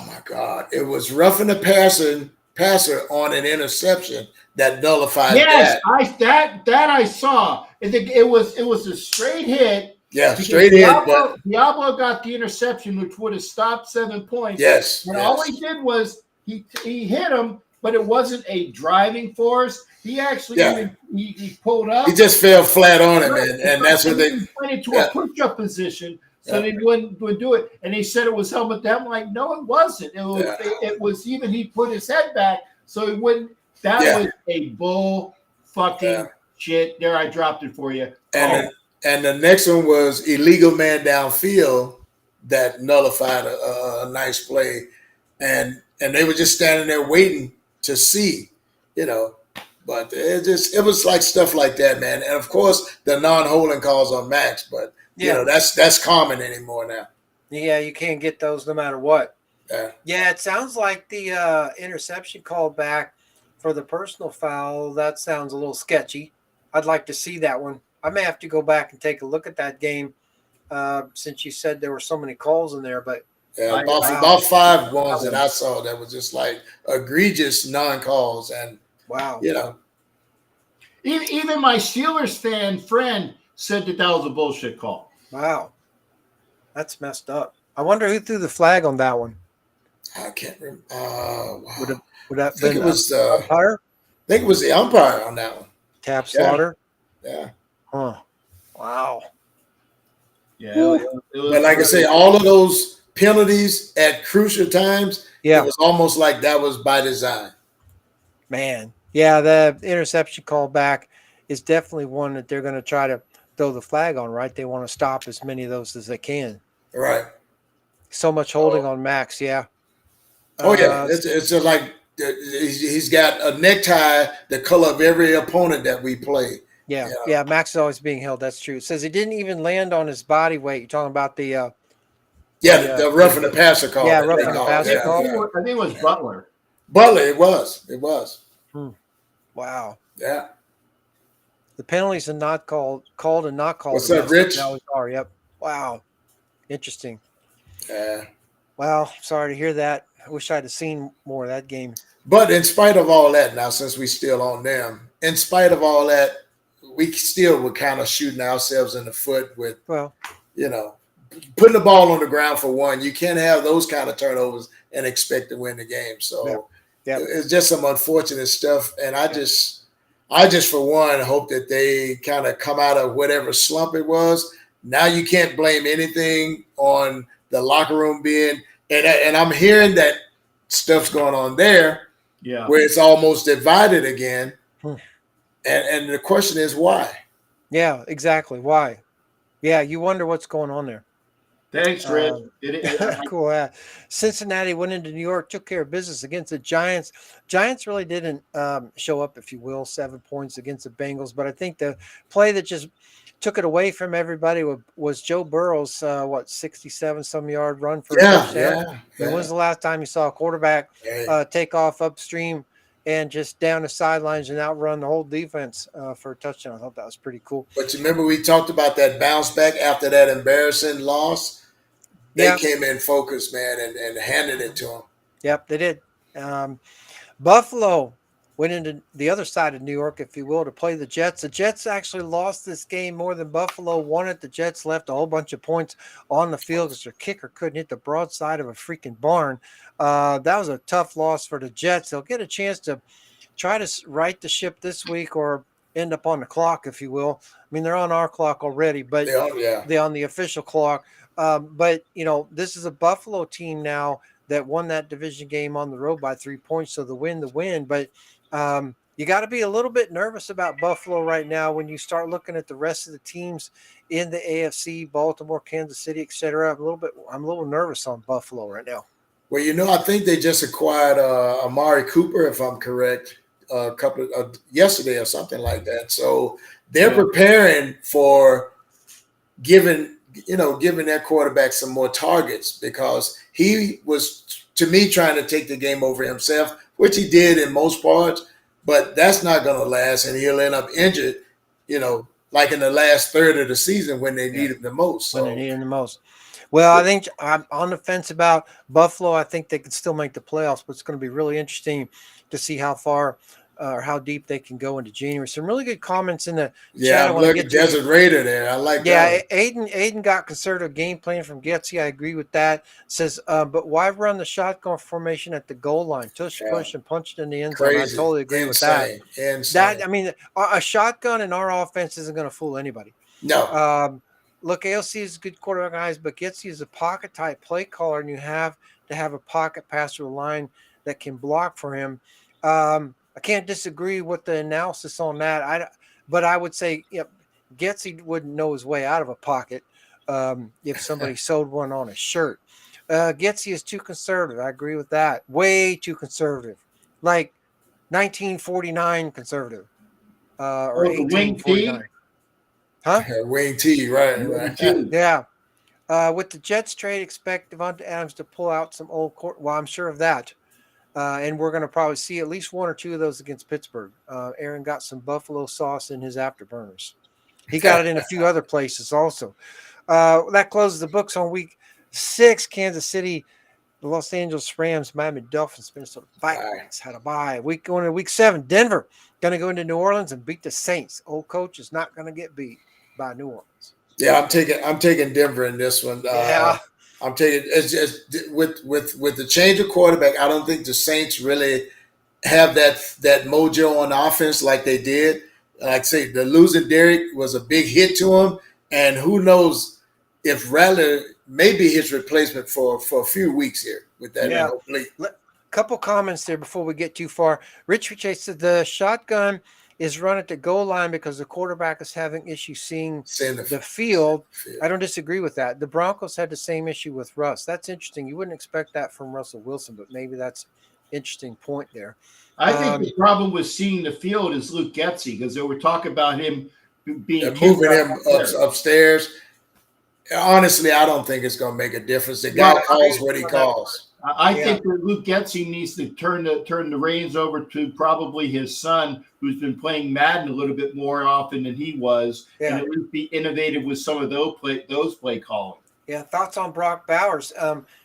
my God! It was roughing the passer on an interception that nullified yes, that. I saw. It was a straight hit. Yeah, straight hit. But Diablo got the interception, which would have stopped 7 points. yes, And all he did was he hit him, but it wasn't a driving force. He actually he pulled up. he just fell flat on him, and that's what they went into a push-up position, so they wouldn't do it. And they said it was helmet down. I'm like, no, it wasn't. It was even he put his head back so he wouldn't. That was a bull fucking shit. There, I dropped it for you. And the next one was illegal man downfield that nullified a nice play, and they were just standing there waiting to see, But it was like stuff like that, man. And of course, the non-holding calls on Max, but that's common anymore now. Yeah, you can't get those no matter what. Yeah, it sounds like the interception call back for the personal foul. That sounds a little sketchy. I'd like to see that one. I may have to go back and take a look at that game since you said there were so many calls in there. But about 5 ones that I saw that was just like egregious non-calls, and wow, Even my Steelers fan friend said that was a bullshit call. Wow, that's messed up. I wonder who threw the flag on that one. I can't remember. Wow. Would that I think been it was umpire? I think it was the umpire on that one. Tap Slaughter. Yeah. Huh. Wow. Yeah. It was But like I say, all of those penalties at crucial times, it was almost like that was by design. Man. Yeah, the interception call back is definitely one that they're going to try to throw the flag on, right? They want to stop as many of those as they can. Right. So much holding on Max, yeah. Oh yeah, Uh, it's just like he's got a necktie the color of every opponent that we play. yeah, Yeah, yeah. Max is always being held. That's true. It says he didn't even land on his body weight. You're talking about the yeah, the rough and the passer call. yeah, that rough they and the call. passer Yeah, call. yeah. I think it was Butler. Butler, it was. Wow. Yeah. The penalties are not called and not called. What's up, Rich? They always are. Yep. Wow. Interesting. Yeah. Well, sorry to hear that. I wish I'd have seen more of that game. But in spite of all that, now since we still on them, in spite of all that, we still were kind of shooting ourselves in the foot with, Well, putting the ball on the ground for one. You can't have those kind of turnovers and expect to win the game. So yeah. it's just some unfortunate stuff. And I just for one hope that they kind of come out of whatever slump it was. Now you can't blame anything on the locker room being, and I'm hearing that stuff's going on there. Yeah. Where it's almost divided again. Hmm. And the question is why? Yeah, exactly. Why? Yeah, you wonder what's going on there. Thanks, Rich. Cool. Cincinnati went into New York, took care of business against the Giants. Giants really didn't show up, if you will, 7 points against the Bengals. But I think the play that just took it away from everybody was Joe Burrow's 67-some yard run for a touchdown. When was the last time you saw a quarterback take off upstream and just down the sidelines and outrun the whole defense for a touchdown? I thought that was pretty cool. But you remember we talked about that bounce back after that embarrassing loss? They came in focused, man, and handed it to them. Yep, they did. Buffalo went into the other side of New York, if you will, to play the Jets. The Jets actually lost this game more than Buffalo won it. The Jets left a whole bunch of points on the field because their kicker couldn't hit the broadside of a freaking barn. That was a tough loss for the Jets. They'll get a chance to try to right the ship this week or end up on the clock, if you will. I mean, they're on our clock already, but they're on the official clock. But, this is a Buffalo team now that won that division game on the road by 3 points. So the win. But you got to be a little bit nervous about Buffalo right now when you start looking at the rest of the teams in the AFC, Baltimore, Kansas City, etc. I'm a little nervous on Buffalo right now. Well, I think they just acquired Amari Cooper, if I'm correct, yesterday or something like that. So they're preparing for giving their quarterback some more targets because he was, to me, trying to take the game over himself, which he did in most parts, but that's not going to last, and he'll end up injured, like in the last third of the season when they need him the most. So. When they need him the most. Well, I think I'm on the fence about Buffalo. I think they can still make the playoffs, but it's going to be really interesting to see how far or how deep they can go into January. Some really good comments in the chat. I'm looking at Desert Raider there. I like that. Yeah, Aiden got conservative game plan from Getsy. I agree with that. Says, but why run the shotgun formation at the goal line? Tush, push, and punch it in the end zone. I totally agree with that. A shotgun in our offense isn't going to fool anybody. No. Look, ALC is a good quarterback, guys, but Getsy is a pocket-type play caller, and you have to have a pocket passer line that can block for him. I can't disagree with the analysis on that. But I would say Getsy wouldn't know his way out of a pocket if somebody sewed one on his shirt. Getsy is too conservative. I agree with that. Way too conservative. Like 1949 conservative. Or 1849. Huh? Wayne T, right. Yeah. With the Jets trade, expect Devonta Adams to pull out some old court. Well, I'm sure of that. And we're going to probably see at least one or two of those against Pittsburgh. Aaron got some buffalo sauce in his afterburners. He got it in a few other places also. That closes the books on week 6. Kansas City, the Los Angeles Rams, Miami Dolphins, Minnesota Vikings had a bye. Going into week 7, Denver going to go into New Orleans and beat the Saints. Old coach is not going to get beat by New Orleans. Yeah, I'm taking Denver in this one. I'm taking it's just with the change of quarterback. I don't think the Saints really have that mojo on offense like they did. Like I say, the losing Derek was a big hit to him, and who knows if Rattler may be his replacement for a few weeks here with that. Yeah. couple comments there before we get too far. Rich Chase said the shotgun is run at the goal line because the quarterback is having issues seeing Saying the field. I don't disagree with that. The Broncos had the same issue with Russ. That's interesting. You wouldn't expect that from Russell Wilson, but maybe that's interesting point there. I think the problem with seeing the field is Luke Getsy, because they were talking about him being moving him upstairs. Honestly, I don't think it's going to make a difference. The guy calls what he calls. I think that Luke Getsy needs to turn the reins over to probably his son, who's been playing Madden a little bit more often than he was, and at least be innovative with some of those play calling. Yeah, thoughts on Brock Bowers?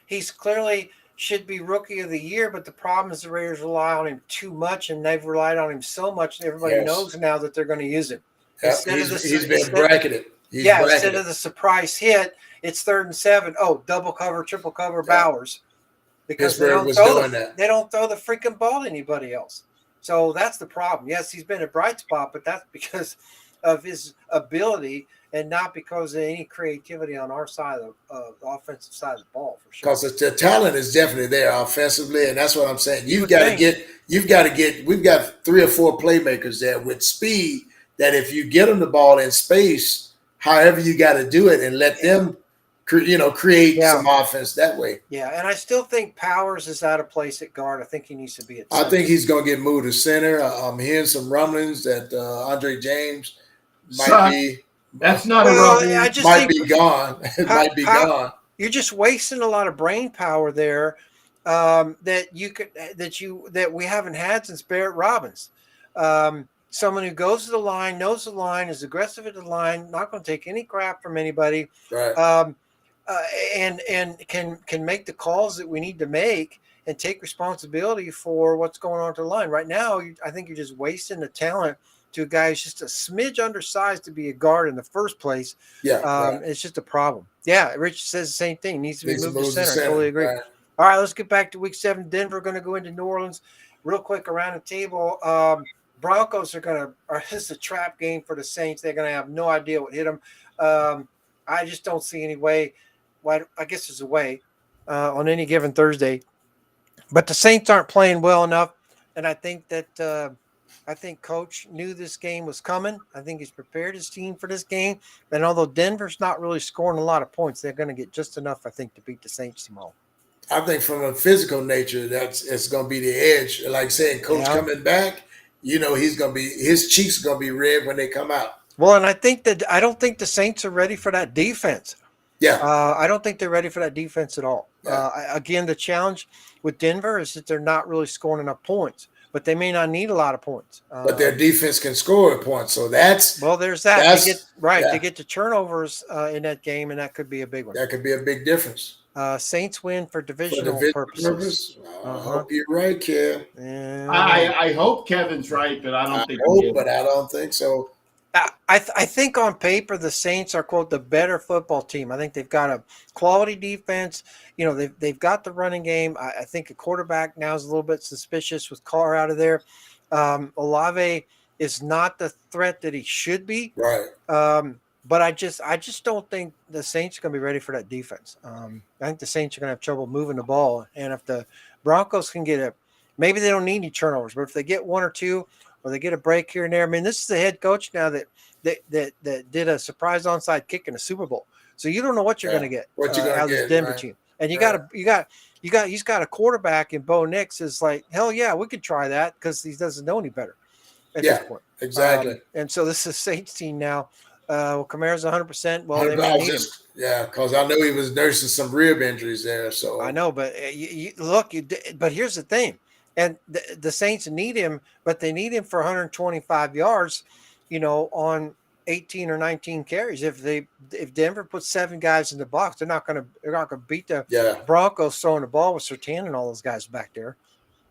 He's clearly should be rookie of the year, but the problem is the Raiders rely on him too much, and they've relied on him so much, and everybody knows now that they're going to use him. He's been bracketed. Instead of the surprise hit, it's 3rd and 7. Oh, double cover, triple cover, Bowers. Because they don't throw the freaking ball to anybody else. So that's the problem. Yes, he's been a bright spot, but that's because of his ability and not because of any creativity on our side of the offensive side of the ball, for sure. Because the talent is definitely there offensively, and that's what I'm saying. We've got 3 or 4 playmakers there with speed that if you get them the ball in space, however you got to do it and let them create some offense that way. Yeah, and I still think Powers is out of place at guard. I think he needs to be at center. I think he's going to get moved to center. I'm hearing some rumblings that Andre James might be. That's not a rumbling. Might be gone. It might be gone. You're just wasting a lot of brain power there that we haven't had since Barrett Robbins. Someone who goes to the line, knows the line, is aggressive at the line, not going to take any crap from anybody. Right. And can make the calls that we need to make and take responsibility for what's going on to the line. Right now, I think you're just wasting the talent to a guy who's just a smidge undersized to be a guard in the first place. Yeah, It's just a problem. Yeah, Rich says the same thing. Needs to be moved to center. I totally agree. Right. All right, let's get back to Week 7. Denver going to go into New Orleans real quick around the table. Broncos this is a trap game for the Saints. They're going to have no idea what hit them. I just don't see any way. Well, I guess there's a way on any given Thursday, but the Saints aren't playing well enough, and I think that Coach knew this game was coming. I think he's prepared his team for this game, and although Denver's not really scoring a lot of points, they're going to get just enough, I think, to beat the Saints tomorrow. I think from a physical nature, it's going to be the edge. Like saying, Coach coming back, his cheeks going to be red when they come out. Well, and I don't think the Saints are ready for that defense. Yeah. I don't think they're ready for that defense at all. Yeah. Again, the challenge with Denver is that they're not really scoring enough points, but they may not need a lot of points. But their defense can score points, so there's that. They get to turnovers in that game, and that could be a big one. That could be a big difference. Saints win for divisional purposes. I hope you're right, Kev. I hope Kevin's right, but I don't think. But I don't think so. I think on paper the Saints are, quote, the better football team. I think they've got a quality defense. They've got the running game. I think the quarterback now is a little bit suspicious with Carr out of there. Olave is not the threat that he should be. Right. But I just don't think the Saints are going to be ready for that defense. I think the Saints are going to have trouble moving the ball. And if the Broncos can get maybe they don't need any turnovers, but if they get 1 or 2, or they get a break here and there. I mean, this is the head coach now that did a surprise onside kick in the Super Bowl. So you don't know what you're going to get out of this Denver team. And he's got a quarterback in Bo Nix is like, hell yeah, we could try that because he doesn't know any better at this point. Exactly. And so this is Saints team now. Kamara's 100%. Well, they may need him. Yeah, because I know he was nursing some rib injuries there. So I know, but but here's the thing. And the Saints need him, but they need him for 125 yards, on 18 or 19 carries. If Denver puts 7 guys in the box, they're not going to beat the Broncos throwing the ball with Surtain and all those guys back there.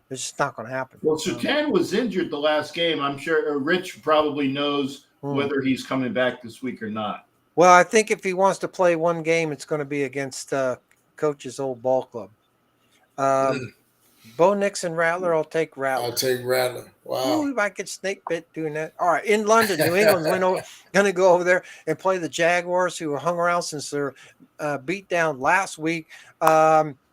It's just not going to happen. Well, Surtain was injured the last game. I'm sure Rich probably knows whether he's coming back this week or not. Well, I think if he wants to play one game, it's going to be against Coach's old ball club. Bo Nix and Rattler, I'll take Rattler. I'll take Rattler. Wow. Ooh, we might get snake bit doing that. All right. In London, New England's going to go over there and play the Jaguars, who hung around since their beat down last week.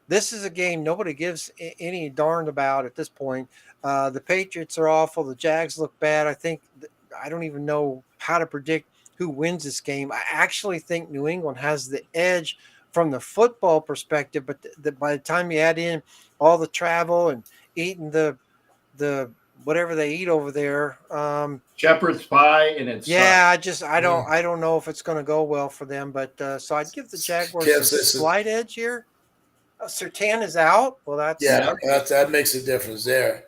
this is a game nobody gives any darn about at this point. The Patriots are awful. The Jags look bad. I don't even know how to predict who wins this game. I actually think New England has the edge from the football perspective, but by the time you add in all the travel and eating the whatever they eat over there, Shepherd's pie, and it's I don't know if it's going to go well for them. But so I'd give the Jaguars a slight edge here. Surtain is out. Well, that makes a difference there.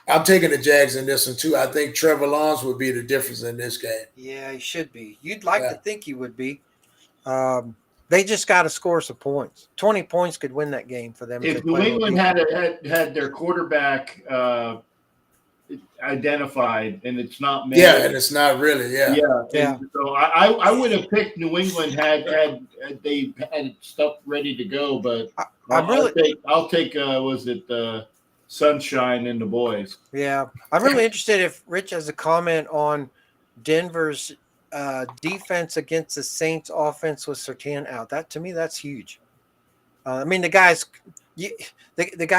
I'm taking the Jags in this one too. I think Trevor Lawrence would be the difference in this game. Yeah, he should be. You'd like to think he would be. They just got to score some points. 20 points could win that game for them. If New England had their quarterback identified, and it's not made. Yeah, and it's not really. Yeah. So I would have picked New England had they had stuff ready to go, but I'll take was it Sunshine and the boys. Yeah, I'm really interested if Rich has a comment on Denver's defense against the Saints offense with Surtain out. That to me, that's huge. I mean, the guy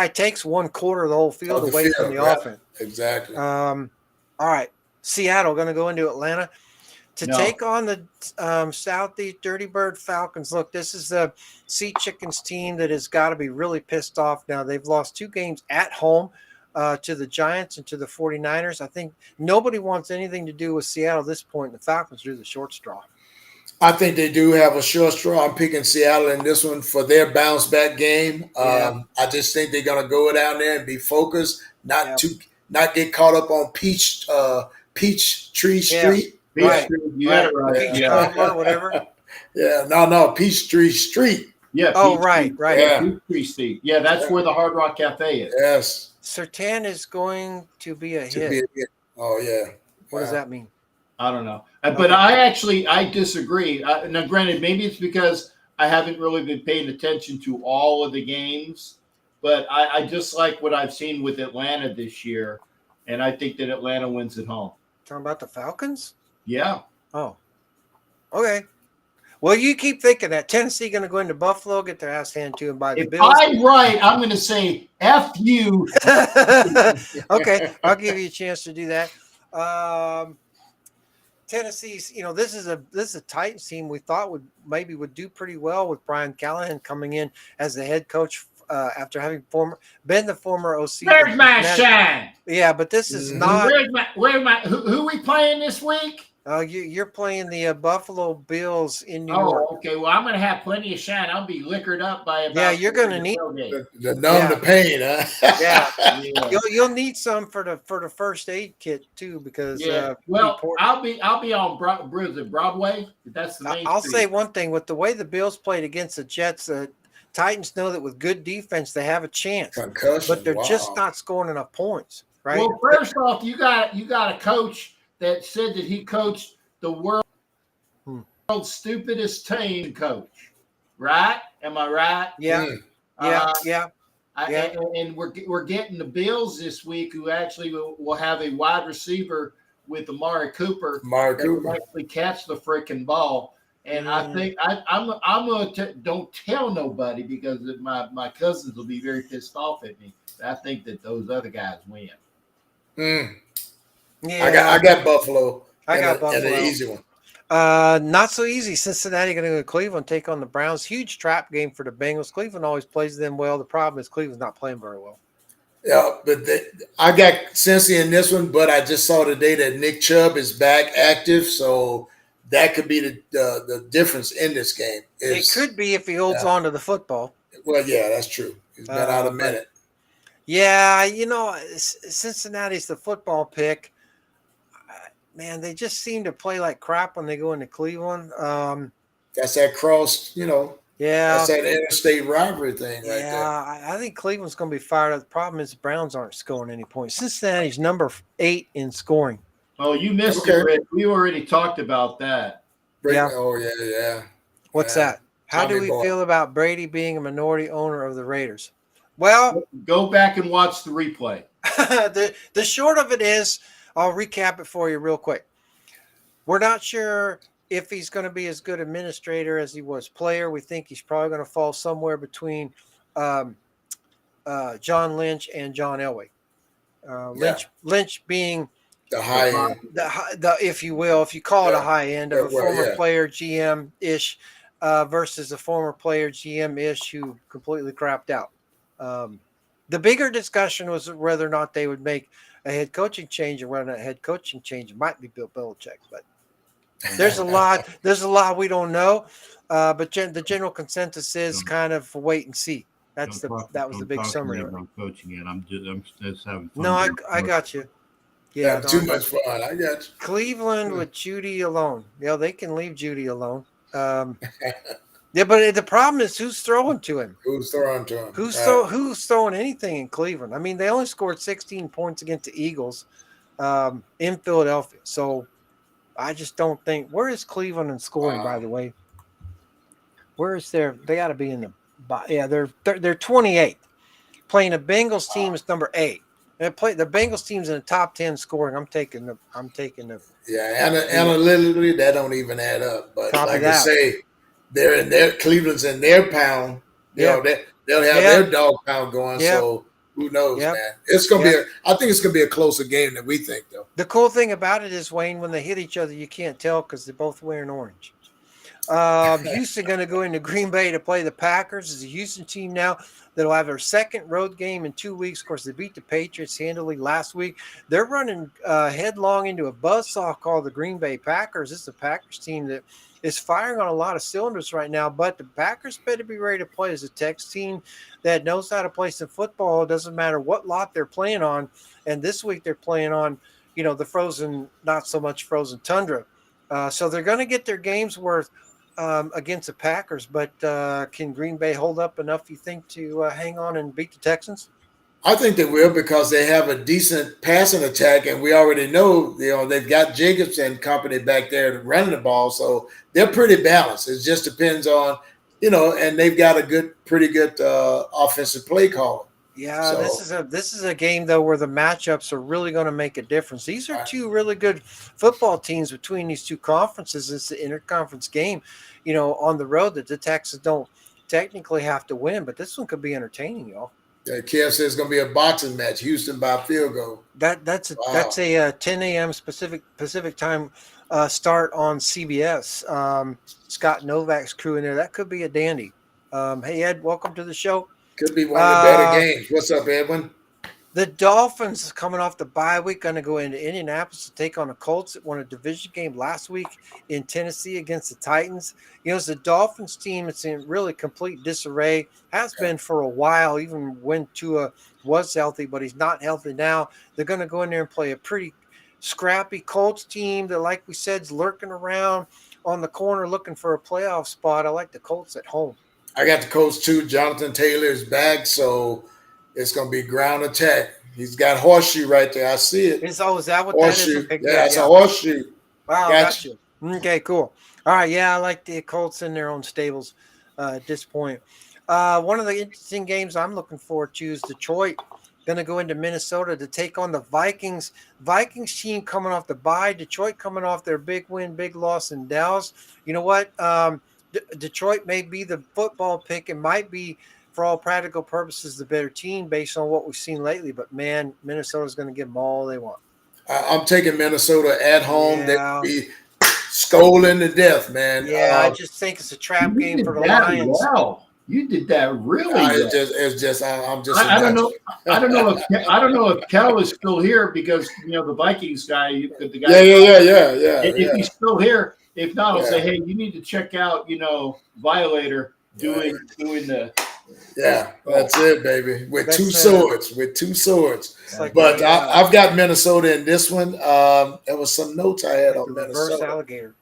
takes one quarter of the whole field away from the offense. Exactly. All right, Seattle going to go into Atlanta to take on the Southeast Dirty Bird Falcons. Look, this is the Sea Chickens team that has got to be really pissed off now. They've lost 2 games at home to the Giants and to the 49ers. I think nobody wants anything to do with Seattle at this point. The Falcons drew the short straw. I think they do have a short straw. I'm picking Seattle in this one for their bounce back game. I just think they're going to go down there and be focused, not get caught up on Peachtree Street. Right. Whatever. No, Peachtree Street. Yeah. Right. Yeah. Peachtree Street. Yeah, that's where the Hard Rock Cafe is. Yes. Surtain is going to be a hit. Oh, yeah. What does that mean? I don't know. But I disagree. Now, granted, maybe it's because I haven't really been paying attention to all of the games, but I just like what I've seen with Atlanta this year, and I think that Atlanta wins at home. Talking about the Falcons? Yeah. Oh, okay. Well, you keep thinking that. Tennessee going to go into Buffalo, get their ass handed to them by the Bills. If I'm right, I'm going to say F you. Okay, I'll give you a chance to do that. Tennessee's, this is a Titans team we thought would do pretty well with Brian Callahan coming in as the head coach after having been the former OC. Where's my shine? Yeah, but this is not. Who we playing this week? You're playing the Buffalo Bills in New York. Oh, okay. Well, I'm going to have plenty of shine. I'll be liquored up by about. Yeah, you're going to need the numb the pain, huh? Yeah. You'll need some for the first aid kit too, because I'll be on Broadway. That's the main. I'll say one thing: with the way the Bills played against the Jets, the Titans know that with good defense they have a chance. Concussion, but they're just not scoring enough points, right? Well, first off, you got a coach that said that he coached the world's stupidest team coach, right? Am I right? Yeah, yeah. And we're getting the Bills this week, who actually will have a wide receiver with Amari Cooper. Will actually catch the freaking ball. And I think I'm gonna don't tell nobody, because my cousins will be very pissed off at me. I think that those other guys win. Yeah, I got Buffalo. I got Buffalo. And an easy one. Not so easy. Cincinnati going to go to Cleveland, take on the Browns. Huge trap game for the Bengals. Cleveland always plays them well. The problem is Cleveland's not playing very well. Yeah, but I got Cincy in this one, but I just saw today that Nick Chubb is back active, so that could be the difference in this game. It could be if he holds on to the football. Well, yeah, that's true. He's been out a minute. Yeah, Cincinnati's the football pick. Man, they just seem to play like crap when they go into Cleveland. That's that cross, Yeah. That's that interstate rivalry thing right there. Yeah, I think Cleveland's going to be fired up. The problem is the Browns aren't scoring any points. Cincinnati's number 8 in scoring. Oh, you missed it, Rick. We already talked about that. Yeah. Oh, yeah. What's that? How do we feel about Brady being a minority owner of the Raiders? Well, go back and watch the replay. the short of it is, I'll recap it for you real quick. We're not sure if he's going to be as good administrator as he was player. We think he's probably going to fall somewhere between um, John Lynch and John Elway. Lynch being the high end. the if you will, if you call it a high end of a former player GM ish versus a former player GM ish who completely crapped out. The bigger discussion was whether or not they would make a head coaching change, or whether a head coaching change might be Bill Belichick. But there's a lot we don't know. But the general consensus is kind of wait and see. That was the big summary. I'm coaching it. I'm just having fun. No, I got you. Yeah, too much fun. I got you. Cleveland with Judy alone. Yeah, they can leave Judy alone. Yeah, but the problem is who's throwing to him. Who's throwing to him? Who's throwing anything in Cleveland? I mean, they only scored 16 points against the Eagles in Philadelphia. So I just don't think. Where is Cleveland in scoring? By the way, where is their? They got to be in the. Yeah, they're 28. Playing a Bengals team is number 8. The Bengals team's in the top 10 scoring. I'm taking the. Yeah, analytically that don't even add up. But like I say, they're in their Cleveland's in their pound. You know, they'll have their dog pound going. So who knows, man? It's gonna be. I think it's gonna be a closer game than we think, though. The cool thing about it is, Wayne, when they hit each other, you can't tell because they're both wearing orange. Houston going to go into Green Bay to play the Packers. It's a Houston team now that'll have their second road game in 2 weeks. Of course, they beat the Patriots handily last week. They're running headlong into a buzzsaw called the Green Bay Packers. It's a Packers team that is firing on a lot of cylinders right now, but the Packers better be ready to play as a Tex team that knows how to play some football. It doesn't matter what lot they're playing on. And this week they're playing on, the frozen, not so much frozen tundra. So they're going to get their game's worth against the Packers, but can Green Bay hold up enough, you think, to hang on and beat the Texans? I think they will because they have a decent passing attack, and we already know, they've got Jacobs and company back there running the ball, so they're pretty balanced. It just depends on, and they've got a pretty good offensive play call. Yeah, so, this is a game though where the matchups are really going to make a difference. These are two really good football teams between these two conferences. It's the interconference game, on the road that the Texans don't technically have to win, but this one could be entertaining, y'all. Yeah, Kev says it's going to be a boxing match, Houston by field goal. That's a 10 a.m. Pacific time start on CBS. Scott Novak's crew in there. That could be a dandy. Hey, Ed, welcome to the show. Could be one of the better games. What's up, Edwin? The Dolphins coming off the bye week going to go into Indianapolis to take on the Colts that won a division game last week in Tennessee against the Titans. It's the Dolphins team. It's in really complete disarray. Has been for a while, even when Tua was healthy, but he's not healthy now. They're going to go in there and play a pretty scrappy Colts team that, like we said, is lurking around on the corner looking for a playoff spot. I like the Colts at home. I got the Colts too. Jonathan Taylor is back, so it's going to be ground attack. He's got horseshoe right there. I see it. Is that what horseshoe. That is? Yeah, it's a horseshoe. Wow, gotcha. Okay, cool. All right, yeah, I like the Colts in their own stables at this point. One of the interesting games I'm looking forward to is Detroit going to go into Minnesota to take on the Vikings. Vikings team coming off the bye. Detroit coming off their big win, big loss in Dallas. You know what? Detroit may be the football pick. It might be, for all practical purposes, the better team based on what we've seen lately. But, man, Minnesota's going to give them all they want. I'm taking Minnesota at home. Yeah. They'll be scolding to death, man. Yeah, I just think it's a trap game for the Lions. Wow. You did that really well. It's just I'm just. I don't know. I don't know if Cal is still here because the Vikings guy. The guy. Yeah. If he's still here, if not, I'll say, hey, you need to check out Violator doing the. Yeah, that's it, baby. With two swords. Like but I've got Minnesota in this one. There was some notes I had on Minnesota. Reverse alligator.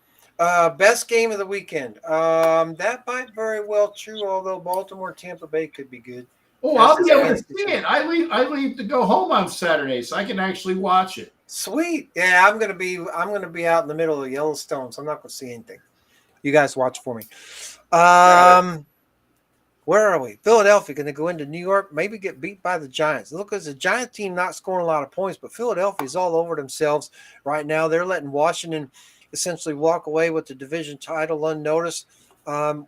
Best game of the weekend. That might very well true, although Baltimore Tampa Bay could be good. Oh, I'll be able to see it. I leave to go home on Saturday, so I can actually watch it. Sweet. Yeah, I'm gonna be out in the middle of Yellowstone, so I'm not gonna see anything. You guys watch for me. Where are we? Philadelphia going to go into New York, maybe get beat by the Giants. Look, as a Giant team not scoring a lot of points, but Philadelphia is all over themselves right now. They're letting Washington essentially walk away with the division title unnoticed.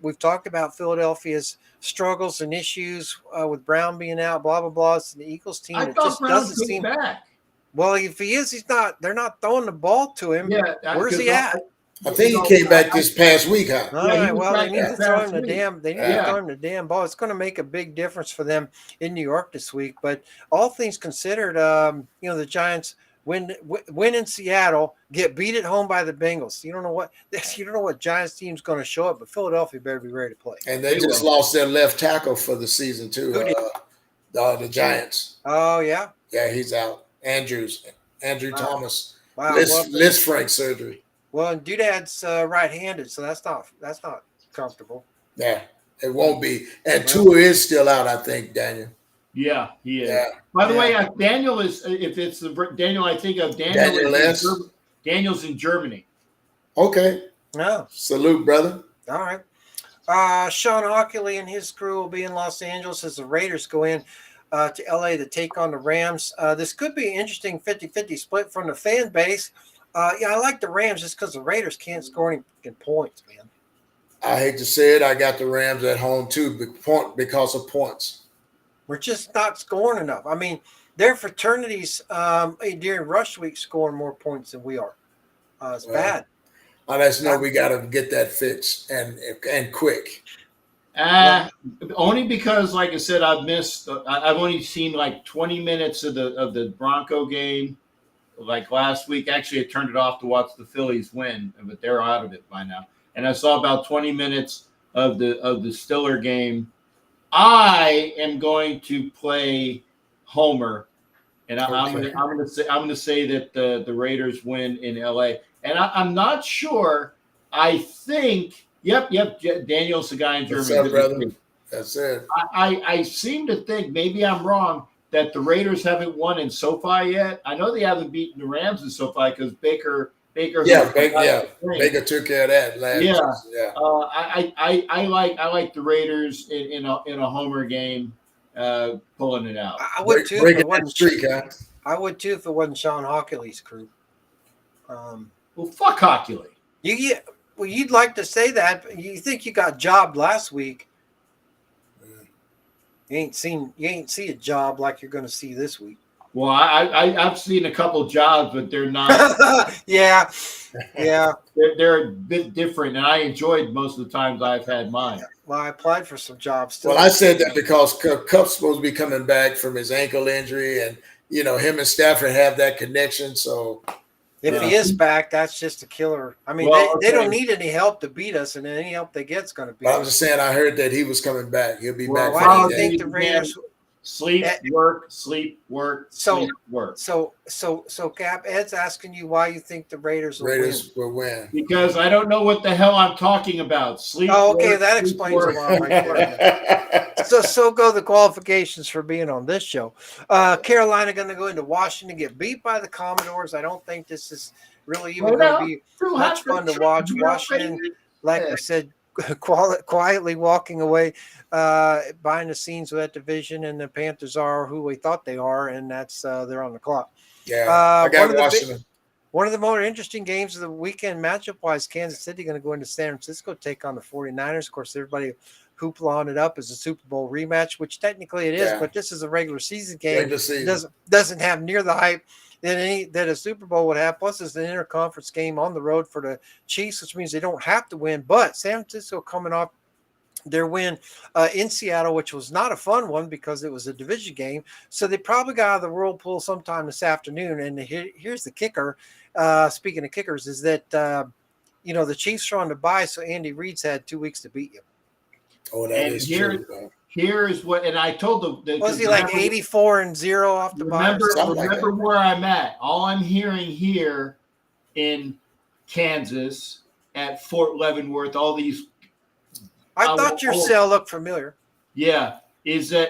We've talked about Philadelphia's struggles and issues with Brown being out, blah, blah, blah. It's the Eagles team I that thought just Brown doesn't came seem. back. Well, if he is, he's not. They're not throwing the ball to him. Yeah, Where's he at? I think he came back this past week, huh? All Yeah, he right. was Well, they back need to this throw past him the week. damn. They need to Yeah. throw him the damn ball. It's going to make a big difference for them in New York this week. But all things considered, the Giants win in Seattle, get beat at home by the Bengals. You don't know what Giants team's going to show up, but Philadelphia better be ready to play. And they just lost their left tackle for the season too. Who did? The Giants. Oh yeah. Yeah, he's out. Andrew Wow. Thomas. Wow. Liz Frank surgery. Well, and Doodad's right-handed, so that's not comfortable. Yeah, it won't be. And Tua is still out, I think, Daniel. Yeah, he is. Yeah. By the way, Daniel is. If it's the Daniel, I think of Daniel is S. Daniel's in Germany. Okay. No. Salute, brother. All right. Sean Hockley and his crew will be in Los Angeles as the Raiders go in to LA to take on the Rams. This could be an interesting 50-50 split from the fan base. I like the Rams just because the Raiders can't score any points, man. I hate to say it, I got the Rams at home too because of points. We're just not scoring enough. I mean, their fraternities during rush week scoring more points than we are. It's bad. I just know we got to get that fixed and quick. Only because, like I said, I've only seen like 20 minutes of the Bronco game. Like last week, actually, I turned it off to watch the Phillies win, but they're out of it by now. And I saw about 20 minutes of the Stiller game. I am going to play Homer, and I'm going to say that the Raiders win in LA. And I'm not sure. I think. Yep. Daniel's the guy in Germany. What's up, brother? That's it. I seem to think, maybe I'm wrong, that the Raiders haven't won in SoFi yet. I know they haven't beaten the Rams in SoFi because Baker. Baker took care of that last year. Yeah. I like the Raiders in a homer game, pulling it out. I would too. Breaking that streak, huh? I would too if it wasn't Sean Hockley's crew. Well, fuck Hockley. You'd like to say that, but you think you got jobbed last week. You ain't see a job like you're going to see this week. Well, I've seen a couple jobs, but they're not. yeah. They're a bit different, and I enjoyed most of the times I've had mine. Well, I applied for some jobs too. Well, I said that because Cup's supposed to be coming back from his ankle injury, and him and Stafford have that connection. So if he is back, that's just a killer. I mean, they don't need any help to beat us, and any help they get is going to beat But I'm us. just saying, I heard that he was coming back. He'll be back. Why do you think the Raiders sleep, work, sleep, work, sleep, work? So, Cap, Ed's asking you why you think the Raiders will win. Because I don't know what the hell I'm talking about. Sleep. Oh, okay, work, that sleep, explains work. a lot right there. So go the qualifications for being on this show. Carolina going to go into Washington, get beat by the Commodores. I don't think this is really even going to be much fun to watch. Washington, like we said, quietly walking away behind the scenes of that division, and the Panthers are who we thought they are, and that's they're on the clock. Yeah, I got Washington. One of the more interesting games of the weekend matchup-wise, Kansas City going to go into San Francisco, take on the 49ers. Of course, everybody hoopla on it up as a Super Bowl rematch, which technically it is, but this is a regular season game. It doesn't have near the hype that a Super Bowl would have. Plus, it's an interconference game on the road for the Chiefs, which means they don't have to win. But San Francisco coming off their win in Seattle, which was not a fun one because it was a division game. So they probably got out of the whirlpool sometime this afternoon. And here's the kicker. Speaking of kickers, is that the Chiefs are on the bye, so Andy Reid's had 2 weeks to beat you. Oh, that is true. Here's what, and I told them. Was he like 84-0 off the bye? Remember where I'm at. All I'm hearing here in Kansas at Fort Leavenworth, all these. I thought your cell looked familiar. Yeah. Is that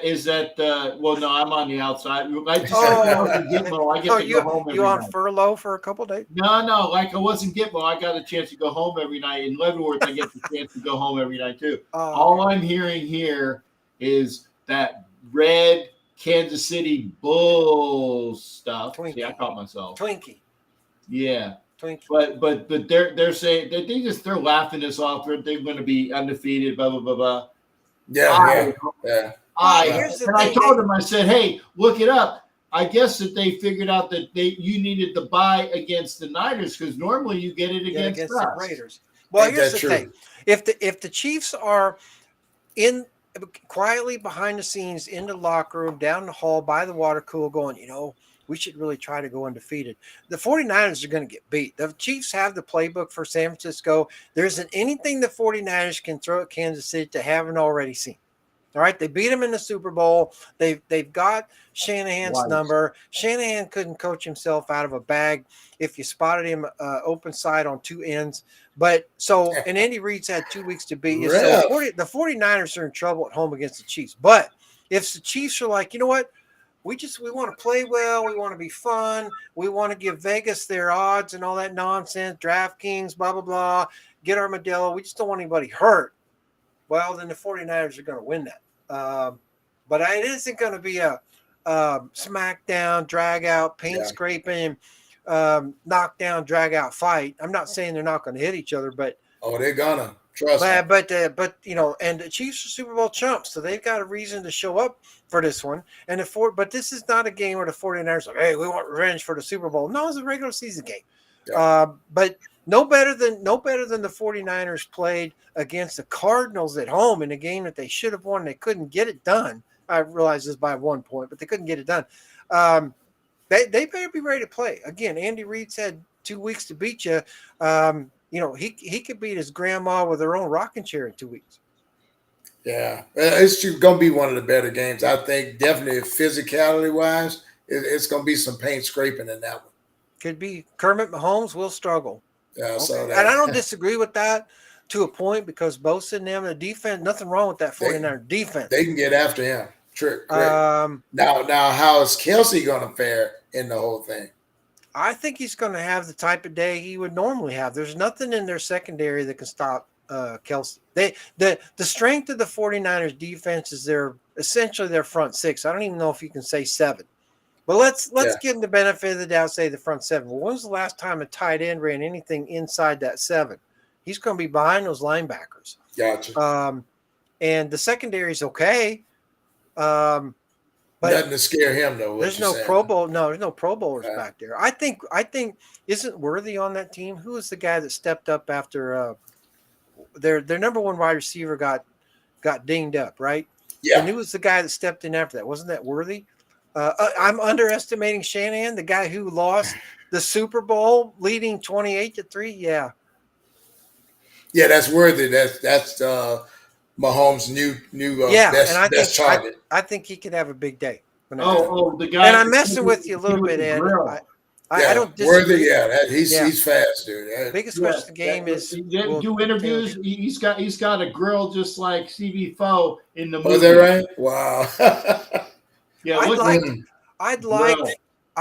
well, no, I'm on the outside. I just Gitmo. I get to go home every you on night. furlough for a couple of days? No, like I wasn't Gitmo. I got a chance to go home every night. In Leavenworth, I get the chance to go home every night too. All I'm hearing here is that red Kansas City Bulls stuff. Twinkie. See, I caught myself. Twinkie. Yeah. Twink. But they're saying they're laughing this off. They're going to be undefeated. Blah blah blah blah. Yeah. Here's the I thing, told them, I said, hey, look it up. I guess that they figured out that you needed the bye against the Niners because normally you get it against the us. Raiders. Well, Ain't here's that the true? thing: if the Chiefs are in quietly behind the scenes in the locker room, down the hall by the water cooler, going, we should really try to go undefeated. The 49ers are going to get beat. The Chiefs have the playbook for San Francisco. There isn't anything the 49ers can throw at Kansas City they haven't already seen. All right, they beat them in the Super Bowl. They've got Shanahan's number. Shanahan couldn't coach himself out of a bag if you spotted him open side on two ends. And Andy Reid's had 2 weeks to beat you. So the 49ers are in trouble at home against the Chiefs. But if the Chiefs are like, you know what, we want to play well, we want to be fun, we want to give Vegas their odds and all that nonsense, DraftKings, blah, blah, blah, get Armadillo, we just don't want anybody hurt. Well, then the 49ers are going to win that. But it isn't going to be a smackdown, drag out, paint scraping, knockdown, drag out fight. I'm not saying they're not going to hit each other, but they're gonna trust me. But and the Chiefs are Super Bowl chumps, so they've got a reason to show up for this one. But this is not a game where the 49ers are like, hey, we want revenge for the Super Bowl. No, it's a regular season game. Yeah. But no better than the 49ers played against the Cardinals at home in a game that they should have won. They couldn't get it done. I realize this by 1 point, but they couldn't get it done. They better be ready to play. Again, Andy Reid said 2 weeks to beat you. He could beat his grandma with her own rocking chair in 2 weeks. Yeah, it's going to be one of the better games. I think definitely physicality-wise, it's going to be some paint scraping in that one. Could be. Kermit Mahomes will struggle. Yeah, okay. And I don't disagree with that to a point because Bosa and them, the defense, nothing wrong with that 49er defense. They can get after him. Now, how is Kelsey going to fare in the whole thing? I think he's going to have the type of day he would normally have. There's nothing in their secondary that can stop Kelsey. The strength of the 49ers defense is essentially their front six. I don't even know if you can say seven. But let's give them the benefit of the doubt, say the front seven. Well, when was the last time a tight end ran anything inside that seven? He's going to be behind those linebackers. Gotcha. And the secondary is okay. But nothing to scare him though. There's no Pro Bowl. No, there's no Pro Bowlers back there. I think isn't Worthy on that team? Who was the guy that stepped up after their number one wide receiver got dinged up, right? Yeah. And who was the guy that stepped in after that? Wasn't that Worthy? I'm underestimating Shanahan, the guy who lost the Super Bowl leading 28-3. Yeah. Yeah, that's Worthy. That's Mahomes' new best target. I think he could have a big day. The guy. And I'm messing with you a little bit, Ed. I don't Worthy. disagree. He's fast, dude. Biggest question the game is do interviews. He's got a grill just like CV Foe in the movie. Was that right? Wow. Yeah, I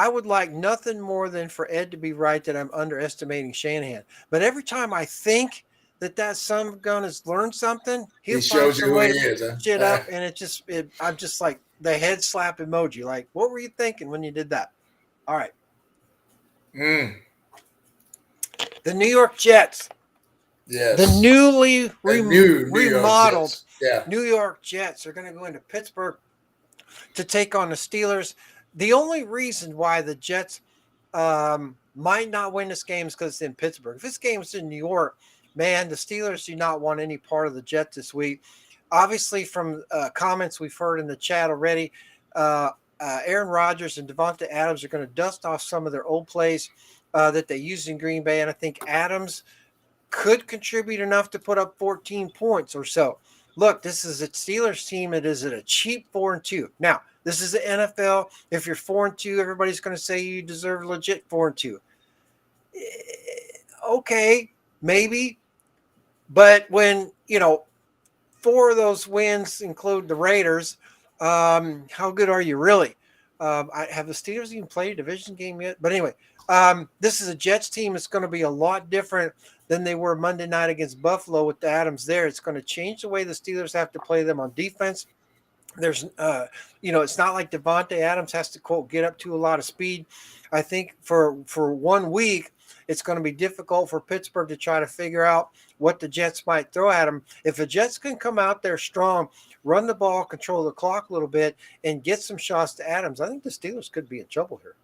would like nothing more than for Ed to be right that I'm underestimating Shanahan. But every time I think that son gun has learned something, he shows you who he is. Shit up, and I'm just like the head slap emoji. Like, what were you thinking when you did that? All right. The New York Jets. Yes. The newly remodeled New York Jets are going to go into Pittsburgh to take on the Steelers. The only reason why the Jets might not win this game is because it's in Pittsburgh. If this game is in New York, man, the Steelers do not want any part of the Jets this week. Obviously, from comments we've heard in the chat already, Aaron Rodgers and Devonta Adams are going to dust off some of their old plays that they used in Green Bay, and I think Adams could contribute enough to put up 14 points or so. Look, this is a Steelers team. It is at a cheap 4-2. Now, this is the NFL. If you're 4-2, everybody's going to say you deserve legit 4-2. Okay, maybe. But when, 4 of those wins include the Raiders, how good are you really? Have the Steelers even played a division game yet? But anyway, this is a Jets team. It's going to be a lot different than they were Monday night against Buffalo with the Adams there. It's going to change the way the Steelers have to play them on defense. There's, it's not like Devonta Adams has to, quote, get up to a lot of speed. I think for 1 week, it's going to be difficult for Pittsburgh to try to figure out what the Jets might throw at them. If the Jets can come out there strong, run the ball, control the clock a little bit, and get some shots to Adams, I think the Steelers could be in trouble here.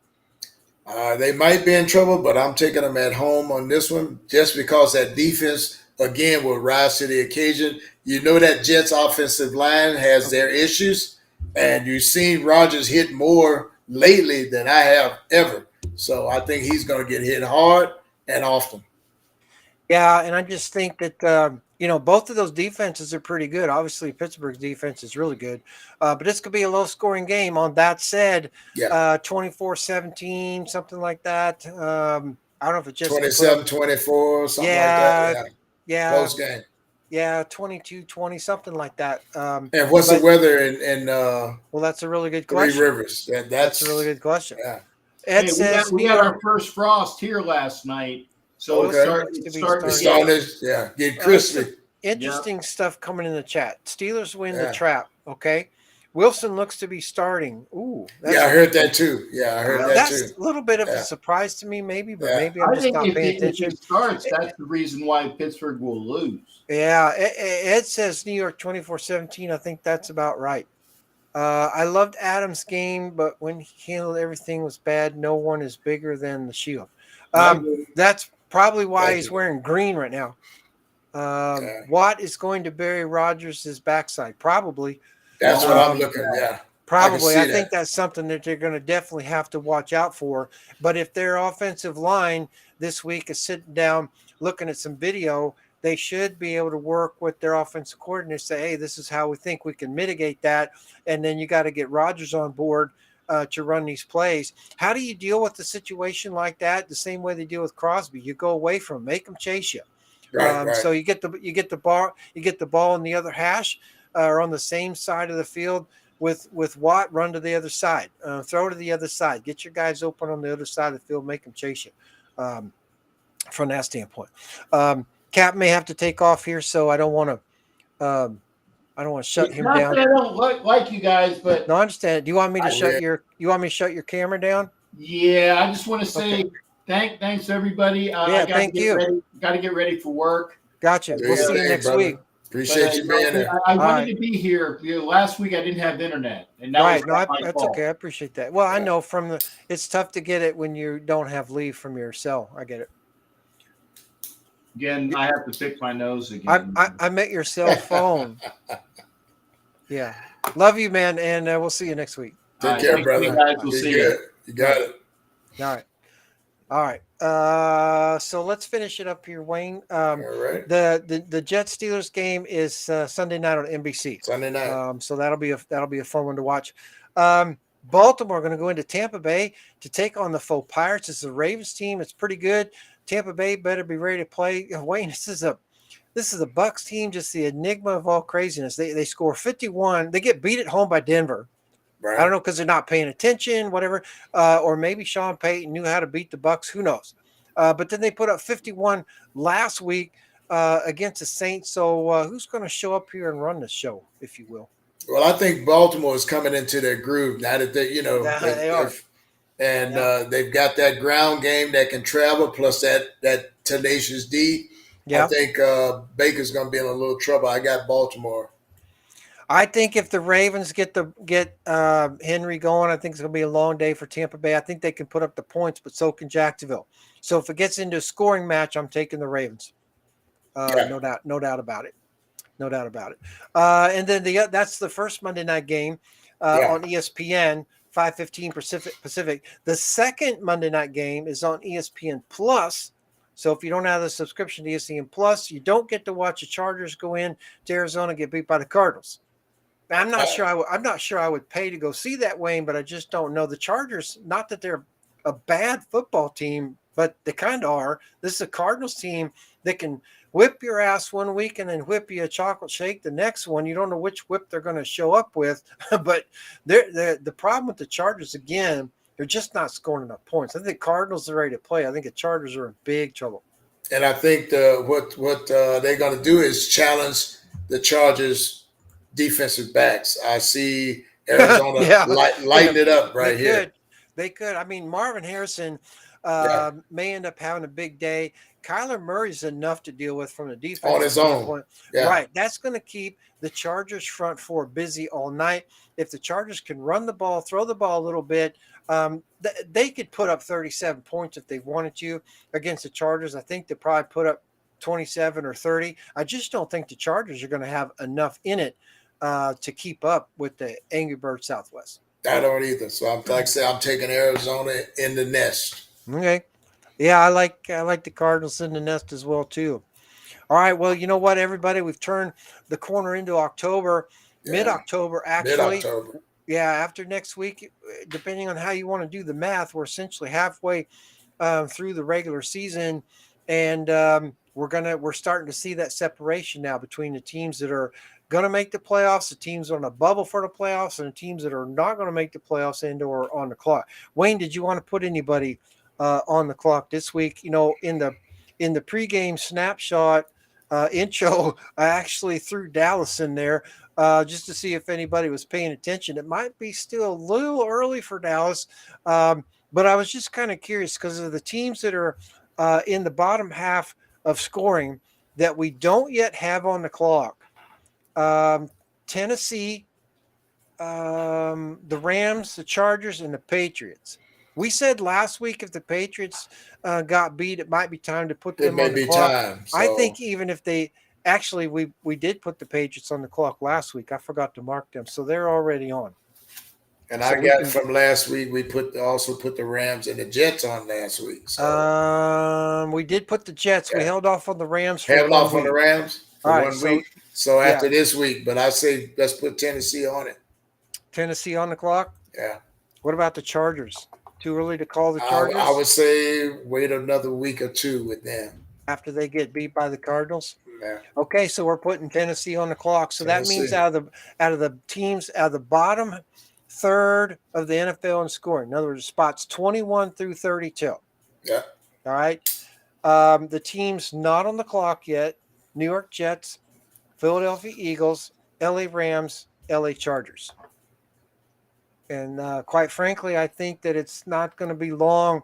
They might be in trouble, but I'm taking them at home on this one just because that defense, again, will rise to the occasion. You know that Jets offensive line has their issues, and you've seen Rodgers hit more lately than I have ever. So I think he's going to get hit hard and often. Yeah, and I just think that, both of those defenses are pretty good. Obviously, Pittsburgh's defense is really good. But this could be a low-scoring game. On that said, 24-17, something like that. I don't know if it's just 27-24, something like that. Yeah. Close game. Yeah, 22-20, something like that. And what's the weather in well, that's a really good Three question. Rivers? That's a really good question. Yeah. Ed says we had our first frost here last night. So Okay. it's starting to get crispy. Interesting stuff coming in the chat. Steelers win the trap. Okay. Wilson looks to be starting. Ooh. I heard that too. Yeah, I heard that too. That's a little bit of a surprise to me, maybe, but maybe I'm just not paying attention. If he starts, that's the reason why Pittsburgh will lose. Yeah. Ed says New York 24-17. I think that's about right. I loved Adams' game, but when he handled everything was bad. No one is bigger than the Shield. That's probably why he's wearing green right now. Watt is going to bury Rodgers' backside. Probably. That's what I'm looking at. Yeah. Probably. I think that's something that they're going to definitely have to watch out for. But if their offensive line this week is sitting down looking at some video, they should be able to work with their offensive coordinator, say, hey, this is how we think we can mitigate that. And then you got to get Rodgers on board to run these plays. How do you deal with a situation like that? The same way they deal with Crosby. You go away from him, make them chase you. Right. So you get the ball in the other hash or on the same side of the field with Watt. Run to the other side, throw to the other side. Get your guys open on the other side of the field. Make them chase you. From that standpoint, Cap may have to take off here, so I don't want to shut him down. I don't like you guys, but no, I understand. Do you want me to shut your camera down? Yeah, I just want to say thanks everybody. Thank you. Got to get ready for work. Gotcha. We'll see you next week. Appreciate you being there. I wanted to be here. Last week I didn't have internet, and that's okay. I appreciate that. Well, I know it's tough to get it when you don't have leave from your cell. I get it. Again, I have to pick my nose again. I met your cell phone. Yeah. Love you, man, and we'll see you next week. Take care, brother. You guys. We'll see you. You got it. All right. So let's finish it up here, Wayne. All right. The Jets Steelers game is Sunday night on NBC. Sunday night. So that'll be a fun one to watch. Baltimore going to go into Tampa Bay to take on the faux Pirates. It's the Ravens team. It's pretty good. Tampa Bay better be ready to play. Wayne, this is a Bucks team, just the enigma of all craziness. They score 51. They get beat at home by Denver. Right. I don't know, because they're not paying attention, whatever. Or maybe Sean Payton knew how to beat the Bucks. Who knows? But then they put up 51 last week against the Saints. So who's going to show up here and run the show, if you will? Well, I think Baltimore is coming into their groove now that they are. And they've got that ground game that can travel, plus that tenacious D. Yeah. I think Baker's going to be in a little trouble. I got Baltimore. I think if the Ravens get Henry going, I think it's going to be a long day for Tampa Bay. I think they can put up the points, but so can Jacksonville. So if it gets into a scoring match, I'm taking the Ravens. No doubt about it. And then that's the first Monday night game on ESPN. 5:15 Pacific. The second Monday night game is on ESPN Plus. So if you don't have the subscription to ESPN Plus, you don't get to watch the Chargers go in to Arizona and get beat by the Cardinals. Now, I'm not sure I would pay to go see that, Wayne, but I just don't know. The Chargers, not that they're a bad football team, but they kind of are. This is a Cardinals team that can whip your ass one week and then whip you a chocolate shake the next one. You don't know which whip they're going to show up with. But the problem with the Chargers, again, they're just not scoring enough points. I think Cardinals are ready to play. I think the Chargers are in big trouble. And I think what they're going to do is challenge the Chargers' defensive backs. I see Arizona lighting it up here. They could. I mean, Marvin Harrison may end up having a big day. Kyler Murray's enough to deal with from the defense On his own. standpoint. Yeah. Right. That's going to keep the Chargers front four busy all night. If the Chargers can run the ball, throw the ball a little bit, they could put up 37 points if they wanted to against the Chargers. I think they probably put up 27 or 30. I just don't think the Chargers are going to have enough in it to keep up with the Angry Bird Southwest. I don't either. So I'm like I say, I'm taking Arizona in the nest. Okay. Yeah, I like the Cardinals in the nest as well too. All right. Well, you know what, everybody, we've turned the corner into October, mid-October actually. Mid-October. Yeah, after next week, depending on how you want to do the math, we're essentially halfway through the regular season, and we're starting to see that separation now between the teams that are going to make the playoffs, the teams on a bubble for the playoffs, and the teams that are not going to make the playoffs and or on the clock. Wayne, did you want to put anybody on the clock this week? You know, in the pregame snapshot intro, I actually threw Dallas in there just to see if anybody was paying attention. It might be still a little early for Dallas, but I was just kind of curious because of the teams that are in the bottom half of scoring that we don't yet have on the clock. Tennessee, the Rams, the Chargers, and the Patriots. We said last week if the Patriots got beat, it might be time to put them on the clock. Time. So. I think even if they actually, we did put the Patriots on the clock last week. I forgot to mark them, so they're already on. And so I got from last week. We also put the Rams and the Jets on last week. So. We did put the Jets. Yeah. We held off on the Rams. Held off on the Rams for all right, 1 week. So after this week, but I say let's put Tennessee on it. Tennessee on the clock. Yeah. What about the Chargers? Too early to call the Chargers? I would say wait another week or two with them. After they get beat by the Cardinals? Yeah. Okay, so we're putting Tennessee on the clock. So Tennessee. That means out of the teams, out of the bottom third of the NFL in scoring. In other words, spots 21 through 32. Yeah. All right. The teams not on the clock yet: New York Jets, Philadelphia Eagles, LA Rams, LA Chargers. And quite frankly, I think that it's not going to be long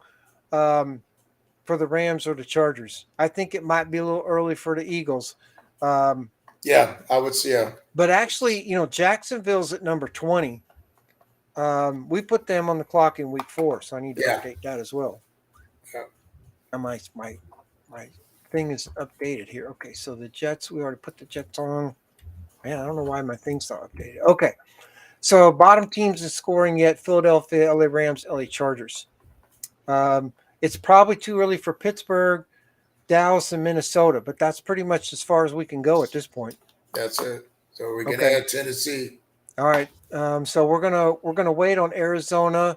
for the Rams or the Chargers. I think it might be a little early for the Eagles. Yeah, I would say. Yeah. But actually, you know, Jacksonville's at number 20. We put them on the clock in week 4, so I need to update that as well. Yeah. And my thing is updated here. Okay, so the Jets, we already put the Jets on. Man, I don't know why my thing's not updated. Okay. So bottom teams in scoring yet: Philadelphia, LA Rams, LA Chargers. It's probably too early for Pittsburgh, Dallas, and Minnesota, but that's pretty much as far as we can go at this point. That's it. So we can add Tennessee. All right. So we're gonna wait on Arizona,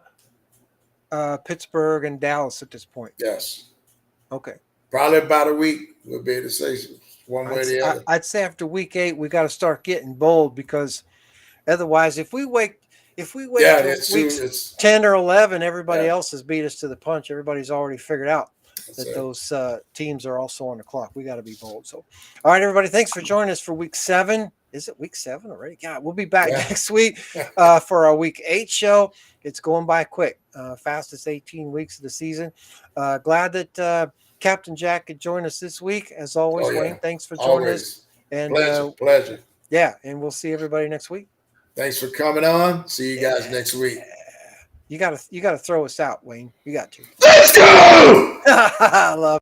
Pittsburgh, and Dallas at this point. Yes. Okay. Probably about a week we'll be able to say one way or the other. I'd say after week 8 we got to start getting bold, because otherwise, if we wait till weeks 10 or 11, everybody else has beat us to the punch. Everybody's already figured out that those teams are also on the clock. We got to be bold. So, all right, everybody, thanks for joining us for week 7. Is it week 7 already? God, we'll be back next week for our week 8 show. It's going by quick. Fastest 18 weeks of the season. Glad that Captain Jack could join us this week. As always, Wayne, thanks for joining us. And pleasure. Yeah, and we'll see everybody next week. Thanks for coming on. See you guys next week. You gotta throw us out, Wayne. You got to. Let's go! I love